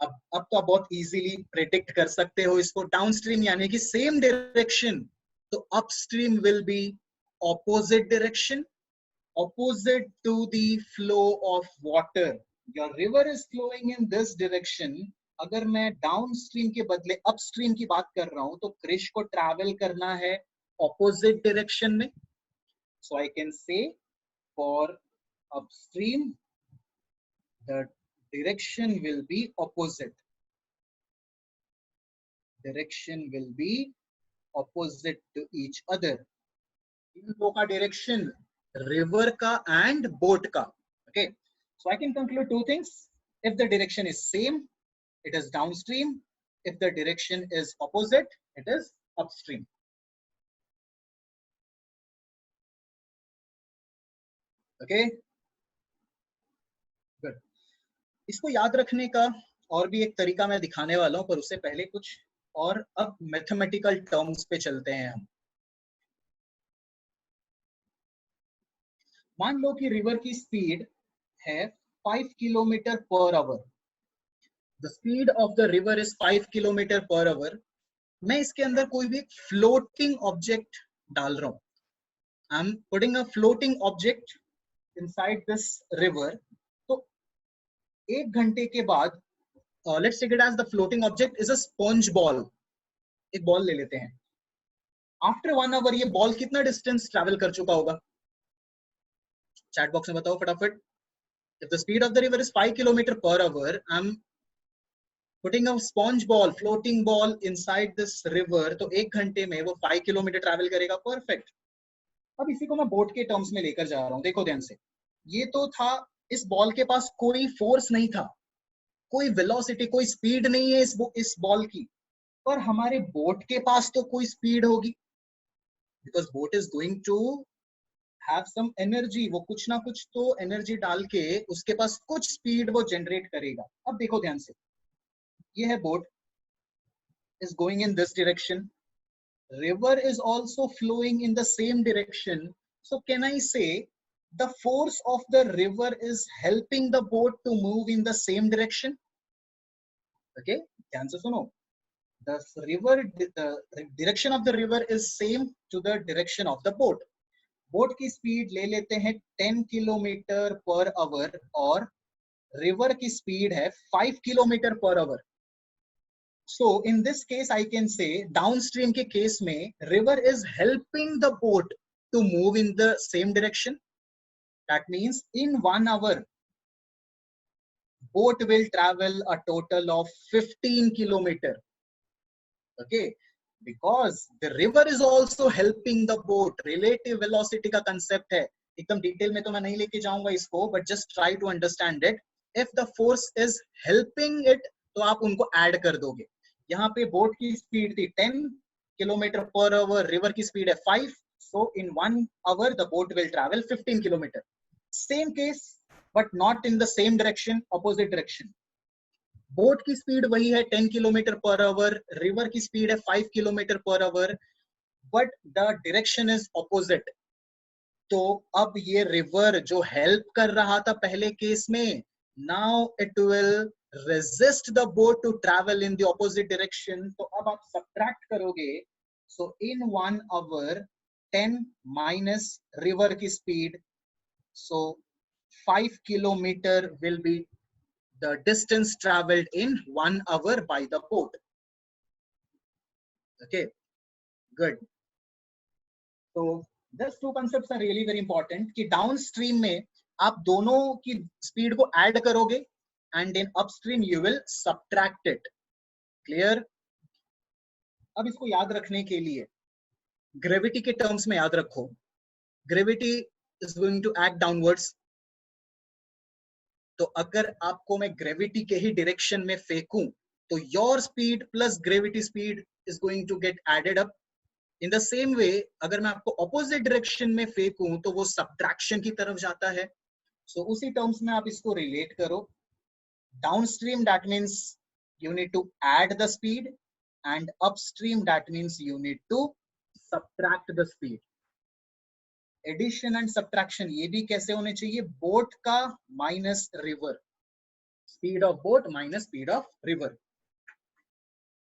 अब तो आप बहुत easily predict कर सकते हो इसको. downstream यानी कि same direction. तो upstream will be opposite direction, opposite to the flow of water. Your river is flowing in this direction. अगर मैं downstream के बदले upstream की बात कर रहा हूं, तो क्रिश को travel करना है opposite direction में. So I can say for upstream, the direction will be opposite. Direction will be opposite to each other. इन दो का direction river का and boat का. Okay, so I can conclude 2 things. If the direction is same, it is downstream. If the direction is opposite, it is upstream. Okay, good. इसको याद रखने का और भी एक तरीका मैं दिखाने वाला हूं, पर उससे पहले कुछ और अब मैथमेटिकल टर्म्स पे चलते हैं हम. मान लो कि रिवर की स्पीड है 5 kilometre per hour. The speed of the river is 5 kilometre per hour. मैं इसके अंदर कोई भी फ्लोटिंग ऑब्जेक्ट डाल रहा हूं. I am putting a floating object inside this river. तो 1 घंटे के बाद, let's take it as the floating object is a sponge ball. एक बॉल ले लेते हैं. आफ्टर 1 आवर ये बॉल कितना डिस्टेंस ट्रैवल कर चुका होगा? चैट बॉक्स में बताओ फटाफट. If the speed of the river is 5 kilometer per hour, I'm putting a sponge ball, floating ball inside this river, तो 1 घंटे में वो 5 किलोमीटर ट्रैवल करेगा, परफेक्ट। अब इसी को मैं बोट के टर्म्स में लेकर जा रहा हूँ, देखो ध्यान से। ये तो था, इस बॉल के पास कोई फोर्स नहीं था, कोई वेलोसिटी, कोई स्पीड नहीं है इस बॉल की, पर हमारे बोट के पास तो कोई स्पीड होगी, because boat is going to have some energy, वो कुछ ना कुछ तो एनर्जी डाल के उसके पास कुछ स्पीड वो जनरेट करेगा। अब देखो ध्यान से, ये है boat is going in this direction, river is also flowing in the same direction, so can I say the force of the river is helping the boat to move in the same direction? Okay, ध्यान से सुनो, the direction of the river is same to the direction of the boat. Boat की स्पीड ले लेते हैं 10 किलोमीटर पर आवर और रिवर की स्पीड है 5 kilometre per hour. So in this case I can say downstream के केस में river is helping the boat to move in the same direction. That means in 1 hour boat will travel a total of 15 kilometer. Okay, because the river is also helping the boat. Relative velocity का concept है, एकदम डिटेल में तो मैं नहीं लेके जाऊंगा इसको, but just try to understand it. If the force is helping it, तो आप उनको ऐड कर दोगे। यहाँ पे बोट की स्पीड थी 10 किलोमीटर पर आवर, रिवर की स्पीड है 5, so in 1 hour the boat will travel 15 kilometer. Same case but not in the same direction, opposite direction. Boat की स्पीड वही है 10 किलोमीटर पर आवर, रिवर की स्पीड है 5 kilometre per hour, but the direction is opposite. तो अब ये रिवर जो हेल्प कर रहा था पहले केस में, now it will resist the boat to travel in the opposite direction. तो अब आप subtract करोगे, so in 1 hour 10 minus river की speed, so 5 kilometer will be the distance traveled in 1 hour by the boat. Okay, good. So these two concepts are really very important कि downstream में आप दोनों की स्पीड को ऐड करोगे and in upstream you will subtract it. Clear? अब इसको याद रखने के लिए ग्रेविटी के टर्म्स में याद रखो, gravity is going to act downwards. तो अगर आपको मैं ग्रेविटी के ही डायरेक्शन में फेंकूं तो your speed plus gravity speed is going to get added up. In the same way अगर मैं आपको ऑपोजिट डायरेक्शन में फेंकूं तो वो सब्ट्रैक्शन की तरफ जाता है। सो उसी टर्म्स में आप इसको रिलेट करो। Downstream that means you need to add the speed, and upstream that means you need to subtract the speed. Addition and subtraction ये भी कैसे होने चाहिए, बोट का minus river, speed of boat minus speed of river.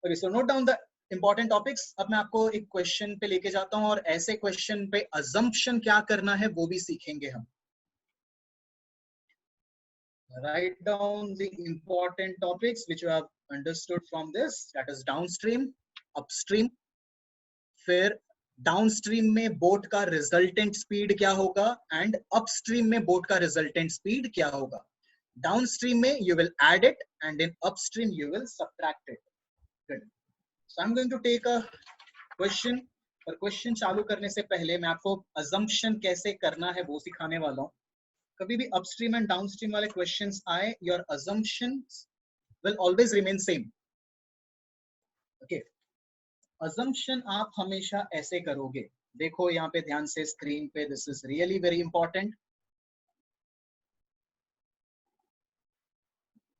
Okay, so note down the important topics. अब मैं आपको एक क्वेश्चन पे लेके जाता हूं और ऐसे क्वेश्चन पे अजम्पशन क्या करना है वो भी सीखेंगे हम। Write down the important topics which you have understood from this, that is downstream, upstream, फिर डाउनस्ट्रीम में बोट का रिजल्टेंट स्पीड क्या होगा एंड अपस्ट्रीम में बोट का रिजल्टेंट स्पीड क्या होगा। डाउनस्ट्रीम में you will add it and in upstream you will subtract it. Good, so I am going to take a question. और क्वेश्चन चालू करने से पहले मैं आपको अजम्पशन कैसे करना है वो सिखाने वाला हूँ। कभी भी अपस्ट्रीम एंड डाउनस्ट्रीम वाले क्वेश्चंस आए, your assumptions will always remain same. Okay, assumption आप हमेशा ऐसे करोगे, देखो यहाँ पे ध्यान से स्क्रीन पे, this is really very important.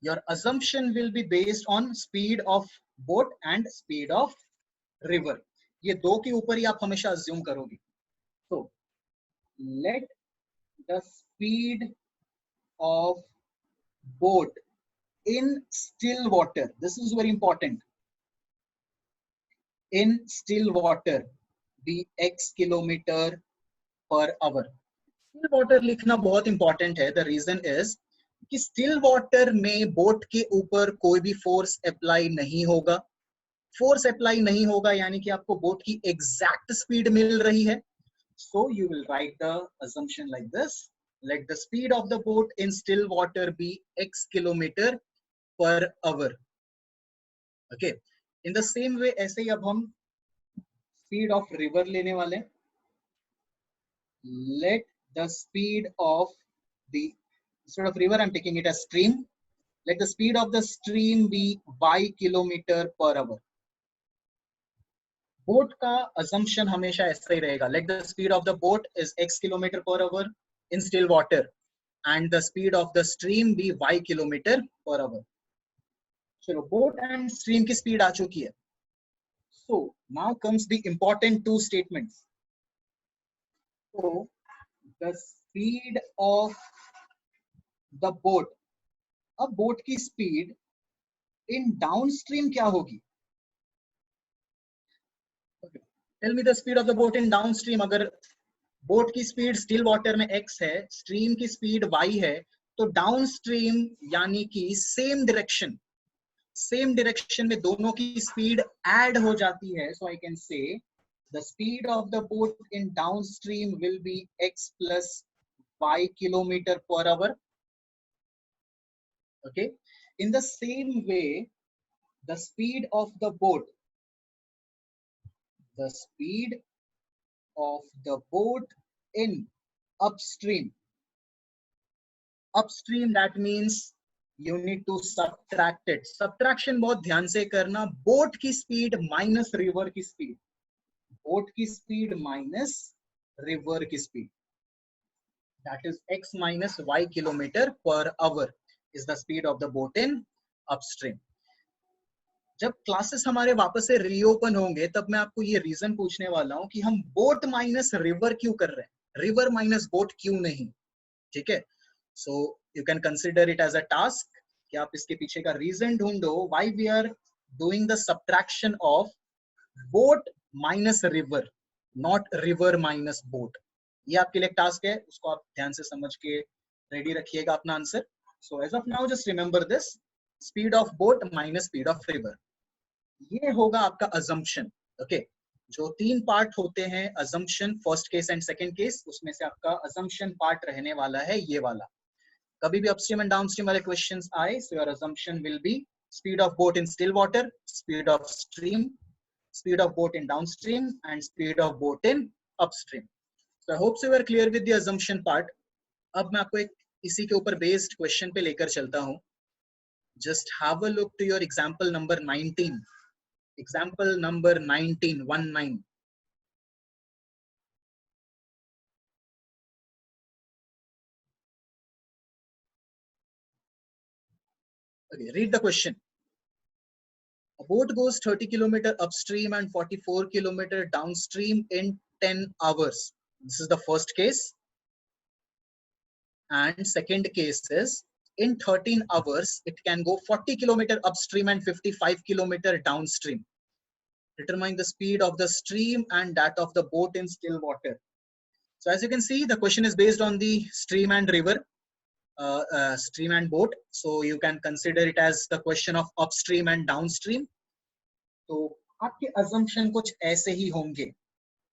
Your assumption will be based on speed of boat and speed of river. ये दो के ऊपर ही आप हमेशा assume करोगे। So let the speed of boat in still water, this is very important, in still water be x kilometer per hour. Still water लिखना बहुत important है। The reason is कि still water में बोट के ऊपर कोई भी फोर्स अप्लाई नहीं होगा। फोर्स अप्लाई नहीं होगा यानी कि आपको बोट की एग्जैक्ट स्पीड मिल रही है। So you will write the assumption like this: let the speed of the boat in still water be x kilometer per hour. Okay, in the same वे ऐसे ही अब हम स्पीड ऑफ रिवर लेने वाले हैं. Let the speed of the, instead of river I'm taking it as stream. Let the speed of the stream be y kilometer per hour. Boat का assumption हमेशा ऐसा ही रहेगा. Let the speed of the boat is x kilometer per hour in still water and the speed of the stream be y kilometer per hour. चलो, बोट एंड स्ट्रीम की स्पीड आ चुकी है. So now comes the important two statements. So the speed of the boat, अब बोट की स्पीड इन डाउनस्ट्रीम क्या होगी? Tell me the speed of the boat in downstream. अगर बोट की स्पीड स्टिल वाटर में x है, स्ट्रीम की स्पीड y है, तो डाउनस्ट्रीम यानी कि सेम डायरेक्शन में दोनों की स्पीड ऐड हो जाती है. So I can say the speed of the boat in downstream will be x plus y kilometer per hour. Okay, in the same way the speed of the boat in upstream, that means you need to subtract it. Subtraction बहुत ध्यान से करना. बोट की स्पीड माइनस रिवर की स्पीड, बोट की स्पीड माइनस रिवर की speed, that is x minus y kilometer per hour is the speed of the boat in upstream. जब क्लासेस हमारे वापस से रीओपन होंगे तब मैं आपको ये रीजन पूछने वाला हूं कि हम बोट माइनस रिवर क्यों कर रहे हैं, रिवर माइनस बोट क्यों नहीं. ठीक है, so you can consider it as a task कि आप इसके पीछे का रीजन ढूंढो. Why we are doing the subtraction of boat minus river, not river minus boat. ये आपके लिए टास्क है, उसको आप ध्यान से समझ के रेडी रखिएगा अपना answer. So as of now just remember this, speed of boat minus speed of river. ये होगा आपका अजम्पशन. ओके, जो तीन पार्ट होते हैं, assumption, first case and second case, उसमें से आपका अजम्पशन पार्ट रहने वाला है ये वाला. कभी भी अपस्ट्रीम एंड डाउनस्ट्रीम वाले क्वेश्चंस आए, so your assumption will be speed of boat in still water, speed of stream, speed of boat in downstream and speed of boat in upstream. So I hope so you are clear with the assumption part. अब मैं आपको एक इसी के ऊपर बेस्ड क्वेश्चन पे लेकर चलता हूं. Just have a look to your example number 19. Example number 19, 19. Okay, read the question. A boat goes 30 km upstream and 44 km downstream in 10 hours. This is the first case. And second case is in 13 hours, it can go 40 km upstream and 55 km downstream. Determine the speed of the stream and that of the boat in still water. So as you can see, the question is based on the stream and river, stream and boat. So you can consider it as the question of upstream and downstream. तो आपके assumption कुछ ऐसे ही होंगे.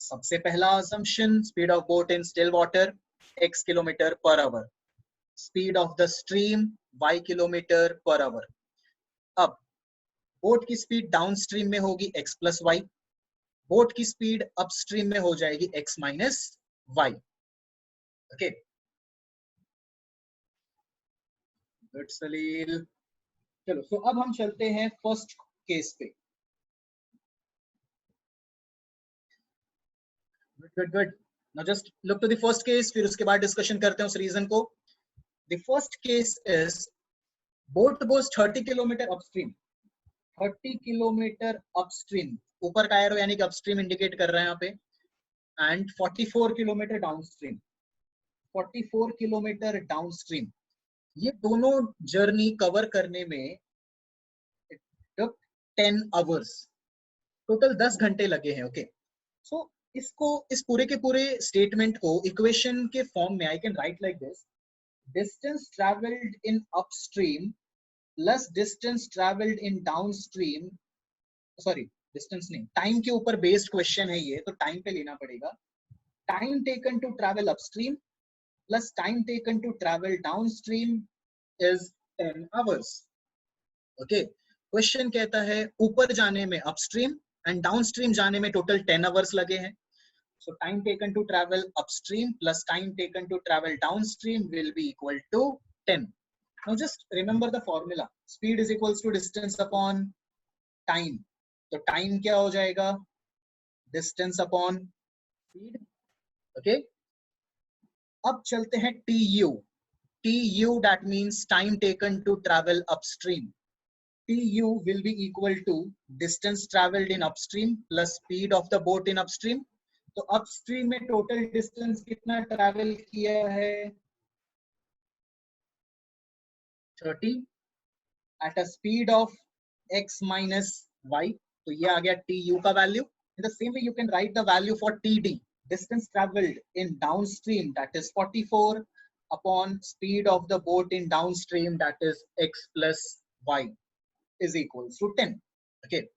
सबसे पहला assumption, speed of boat in still water x kilometer per hour, speed of the stream y kilometer per hour. अब बोट की स्पीड डाउनस्ट्रीम में होगी x प्लस वाई, बोट की स्पीड अपस्ट्रीम में हो जाएगी x minus y. Okay, good Salil. चलो, सो अब हम चलते हैं फर्स्ट केस पे. Good. Now just look to the first case, फिर उसके बाद डिस्कशन करते हैं उस रीजन को. The first case is boat goes 30 kilometre upstream, 30 kilometre upstream, ऊपर का एरो यानी कि अपस्ट्रीम इंडिकेट कर रहा है यहाँ पे, and 44 kilometre downstream, 44 kilometre downstream. ये दोनों जर्नी कवर करने में it took 10 hours, टोटल 10 घंटे लगे हैं. ओके, सो इसको, इस पूरे के पूरे स्टेटमेंट को इक्वेशन के फॉर्म में I can write like this: distance travelled in upstream plus distance travelled in downstream. Sorry, distance नहीं, टाइम के ऊपर बेस्ड क्वेश्चन है ये, तो टाइम पे लेना पड़ेगा. Time taken to travel upstream plus time taken to travel downstream is 10 hours. Okay, question कहता है ऊपर जाने में अपस्ट्रीम एंड डाउनस्ट्रीम जाने में टोटल 10 आवर्स लगे हैं. So time taken to travel upstream plus time taken to travel downstream will be equal to 10. Now just remember the formula. Speed is equals to distance upon time. तो time क्या हो जाएगा? Distance upon speed. Okay. अब चलते हैं TU. TU that means time taken to travel upstream. TU will be equal to distance traveled in upstream plus speed of the boat in upstream. तो अपस्ट्रीम में टोटल डिस्टेंस कितना ट्रैवल किया है? 30 at a speed of x minus y. तो ये आ गया tu का value. In the same way you can write the value for td, distance travelled in downstream, that is 44 upon speed of the boat in downstream, that is x plus y is equals to 10. Okay,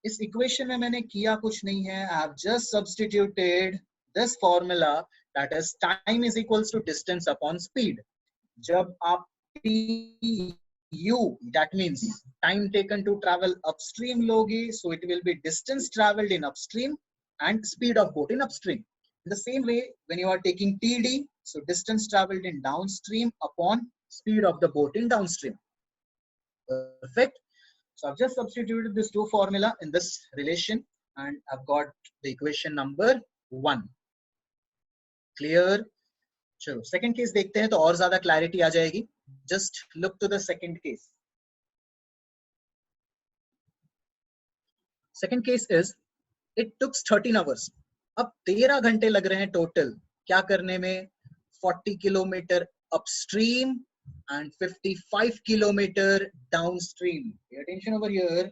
इस इक्वेशन में मैंने किया कुछ नहीं है. आई have just substituted this formula, that is time is equals to distance upon speed. जब आप TU, that means time taken to travel upstream लोगे, so it will be distance traveled in upstream and speed of boat in upstream. In the same way, when you are taking TD, so distance traveled in downstream upon speed of the boat in downstream. Perfect. So I've just substituted this two formula in this relation and I've got the equation number 1. Clear? चलो second case देखते हैं तो और ज्यादा clarity आ जाएगी. Just look to the second case. Second case is it took 13 hours. अब 13 घंटे लग रहे हैं टोटल क्या करने में? 40 kilometre upstream and 55 kilometer downstream. Pay attention over here.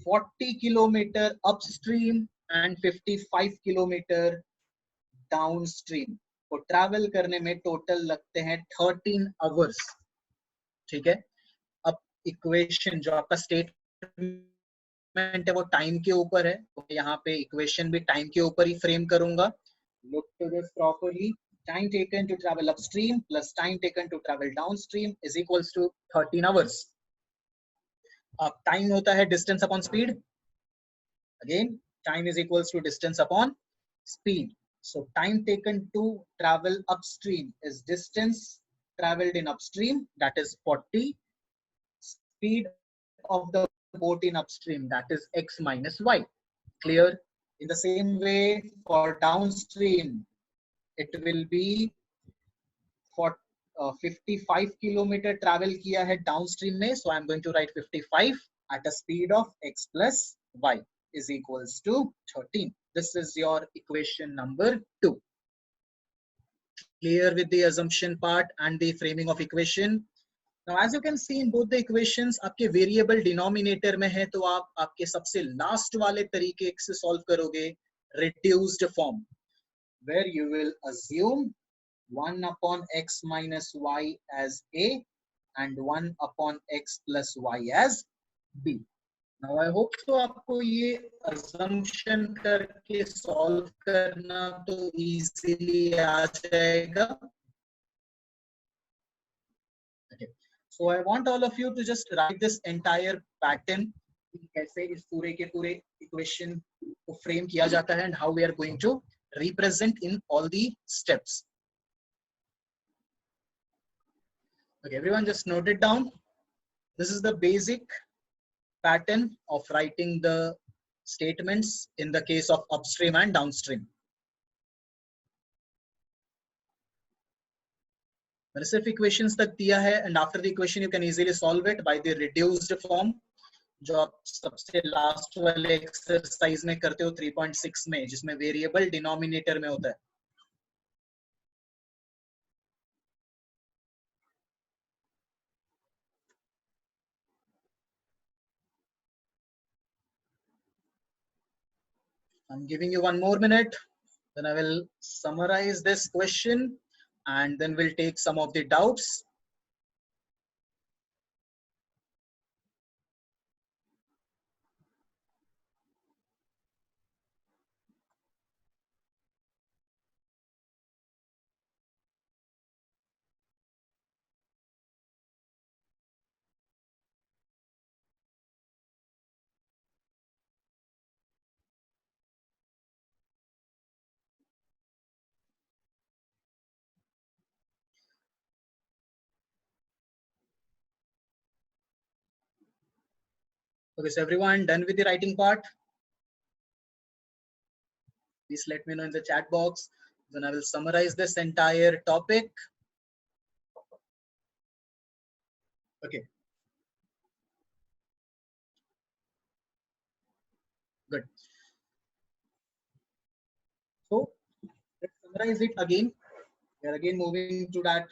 40 kilometer upstream and 55 kilometer downstream. तो ट्रैवल करने में टोटल लगते हैं 13 आवर्स. ठीक है. अब इक्वेशन जो आपका स्टेटमेंट है वो टाइम के ऊपर है, तो यहाँ पे इक्वेशन भी टाइम के ऊपर ही फ्रेम करूंगा. Look to this properly. Time taken to travel upstream plus time taken to travel downstream is equals to 13 hours. अब time होता है distance upon speed. Again, time is equals to distance upon speed. So time taken to travel upstream is distance traveled in upstream, that is 40. Speed of the boat in upstream, that is x minus y. Clear? In the same way, for downstream, it will be for 55 kilometer travel किया है downstream में, so I'm going to write 55 at a speed of x plus y is equals to 13. This is your equation number 2. Clear with the assumption part and the framing of equation. Now as you can see in both the equations, आपके variable denominator में है, तो आप आपके सबसे last वाले तरीके से solve करोगे reduced form, where you will assume 1 upon x minus y as a and 1 upon x plus y as b. Now I hope so आपको ये assumption करके solve करना तो easily आ जाएगा. Okay. So I want all of you to just write this entire pattern, कैसे इस पूरे के पूरे equation को frame किया जाता है and how we are going to represent in all the steps. Okay, everyone just note it down. This is the basic pattern of writing the statements in the case of upstream and downstream. मैंने सिर्फ equations तक दिया है and after the equation you can easily solve it by the reduced form, जो आप सबसे लास्ट वाले एक्सरसाइज में करते हो 3.6 में, जिसमें वेरिएबल डिनोमिनेटर में होता है. I'm giving you one more minute, then I will summarize this question and then we'll take some of the doubts. Okay, so everyone done with the writing part? Please let me know in the chat box. Then I will summarize this entire topic. Okay. Good. So let's summarize it again. We are again moving to that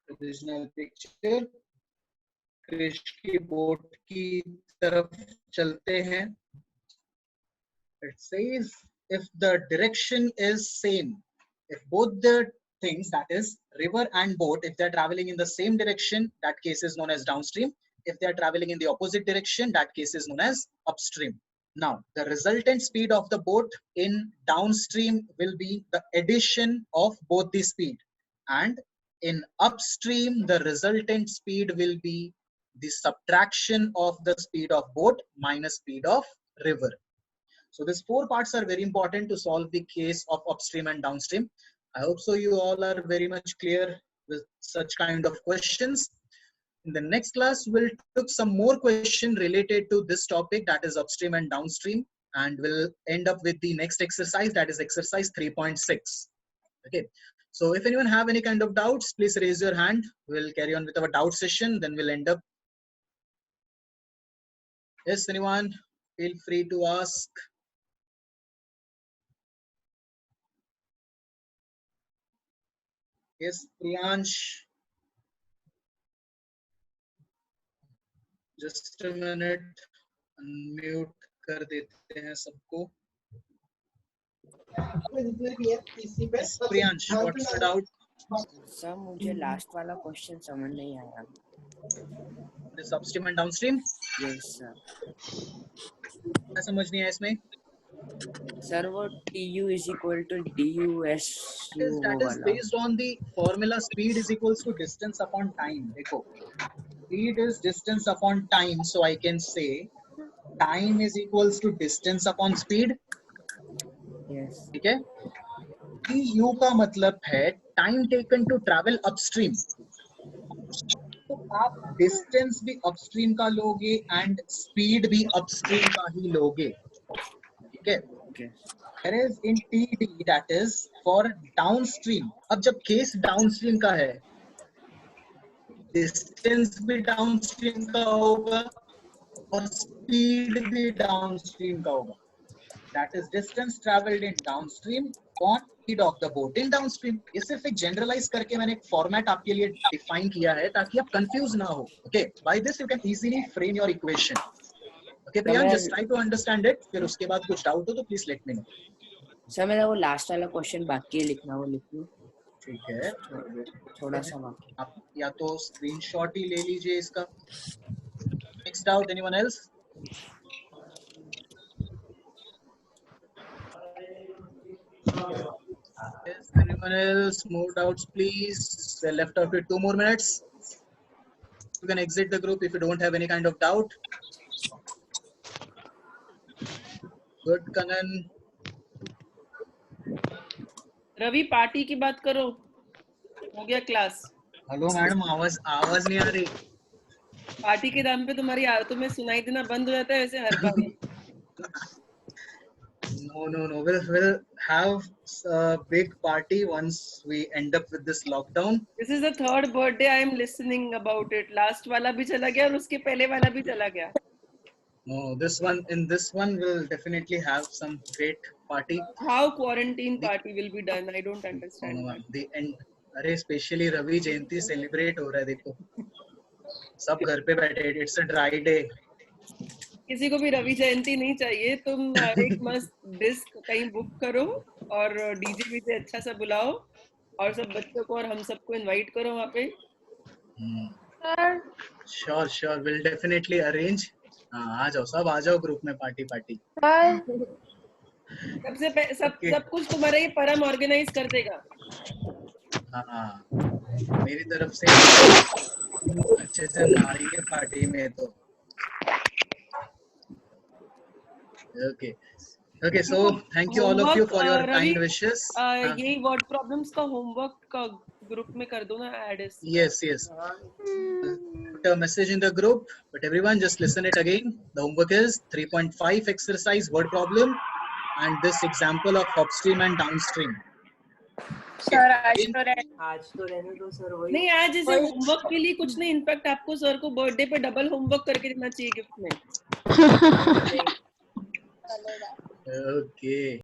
original picture. कृष की बोट की तरफ चलते हैं. It says if the direction is same, if both the things, that is river and boat, if they're traveling in the same direction, that case is known as downstream. If they're traveling in the opposite direction, that case is known as upstream. Now, the resultant speed of the boat in downstream will be the addition of both the speed, and in upstream, the resultant speed will be the subtraction of the speed of boat minus speed of river. So these four parts are very important to solve the case of upstream and downstream. I hope so you all are very much clear with such kind of questions. In the next class, we'll take some more question related to this topic, that is upstream and downstream, and we'll end up with the next exercise, that is exercise 3.6. Okay. So if anyone have any kind of doubts, please raise your hand. We'll carry on with our doubt session, then we'll end up. Yes, anyone? Feel free to ask. Yes, Priyansh. Just a minute. Unmute कर देते हैं सबको. Yes, Priyansh, what's your doubt? Sir मुझे लास्ट वाला क्वेश्चन समझ नहीं आया. This upstream and downstream? Yes sir. क्या समझ नहीं आया इसमें? सर वो TU is equal to DUSU वो That is वाला. based on the formula speed is equals to distance upon time. देखो, speed is distance upon time, so I can say time is equals to distance upon speed. Yes. ठीक है? TU का मतलब है time taken to travel upstream. तो आप डिस्टेंस भी अपस्ट्रीम का लोगे एंड स्पीड भी अपस्ट्रीम का ही लोगे. ठीक है? Okay. Whereas in TD, that is for downstream. अब जब केस डाउनस्ट्रीम का है, डिस्टेंस भी डाउनस्ट्रीम का होगा और स्पीड भी डाउनस्ट्रीम का होगा. That is distance traveled in downstream on speed of the boat in downstream. ये सिर्फ एक जनरलाइज करके मैंने एक फॉर्मेट आपके लिए डिफाइन किया है ताकि आप कंफ्यूज ना हो. Okay, by this you can easily frame your equation. Okay, Priyank, just try to understand it. फिर उसके बाद कुछ डाउट हो तो please let me know. Sir मेरा वो लास्ट वाला क्वेश्चन बाकी है लिखना, वो लिख लूं. ठीक है, थोड़ा सा बाकी. आप या तो स्क्रीनशॉट ही ले लीजिए इसका. Next doubt, anyone else? Yes, anyone else? More doubts, please. We're left out with 2 more minutes. You can exit the group if you don't have any kind of doubt. Good, Kanan. Ravi party की बात करो. हो गया क्लास. हेलो मैडम, आवाज नहीं आ रही. पार्टी के नाम पे तुम्हारी तुम्हें सुनाई देना बंद हो जाता है वैसे हर बार. No. We'll have a big party once we end up with this lockdown. This is the third birthday I am listening about it. Last वाला भी चला गया और उसके पहले वाला भी चला गया. No, this one we'll definitely have some great party. How quarantine party will be done? I don't understand. No, the end. अरे स्पेशली रवि जयंती सेलिब्रेट हो रहा है. देखो सब घर पे बैठे. It's a dry day. किसी को भी रवि जयंती नहीं चाहिए. तुम एक मस्त डिस्क कहीं बुक करो और डीजे भी अच्छा सा बुलाओ और सब बच्चों को और हम सबको इनवाइट करो वहाँ पे. Sure, we'll definitely arrange. आ जाओ, सब आ जाओ ग्रुप में. पार्टी. सब कुछ तुम्हारा ये परम ऑर्गेनाइज कर देगा. हाँ, मेरी तरफ से अच्छे से मारेंगे पार्टी में तो. Okay, so thank you all of you for your kind wishes. यही वर्ड प्रॉब्लम्स का होमवर्क का ग्रुप में कर दो ना ऐड इस Yes, yes. Put a message in the group, but everyone just listen it again. The homework is 3.5 exercise word problem and this example of upstream and downstream. Sir आज Again, तो आज तो रहने दो सर वही नहीं आज जैसे होमवर्क के लिए कुछ नहीं, इनफैक्ट आपको सर को बर्थडे पे डबल होमवर्क करके देना चाहिए गिफ्ट में। नहीं okay.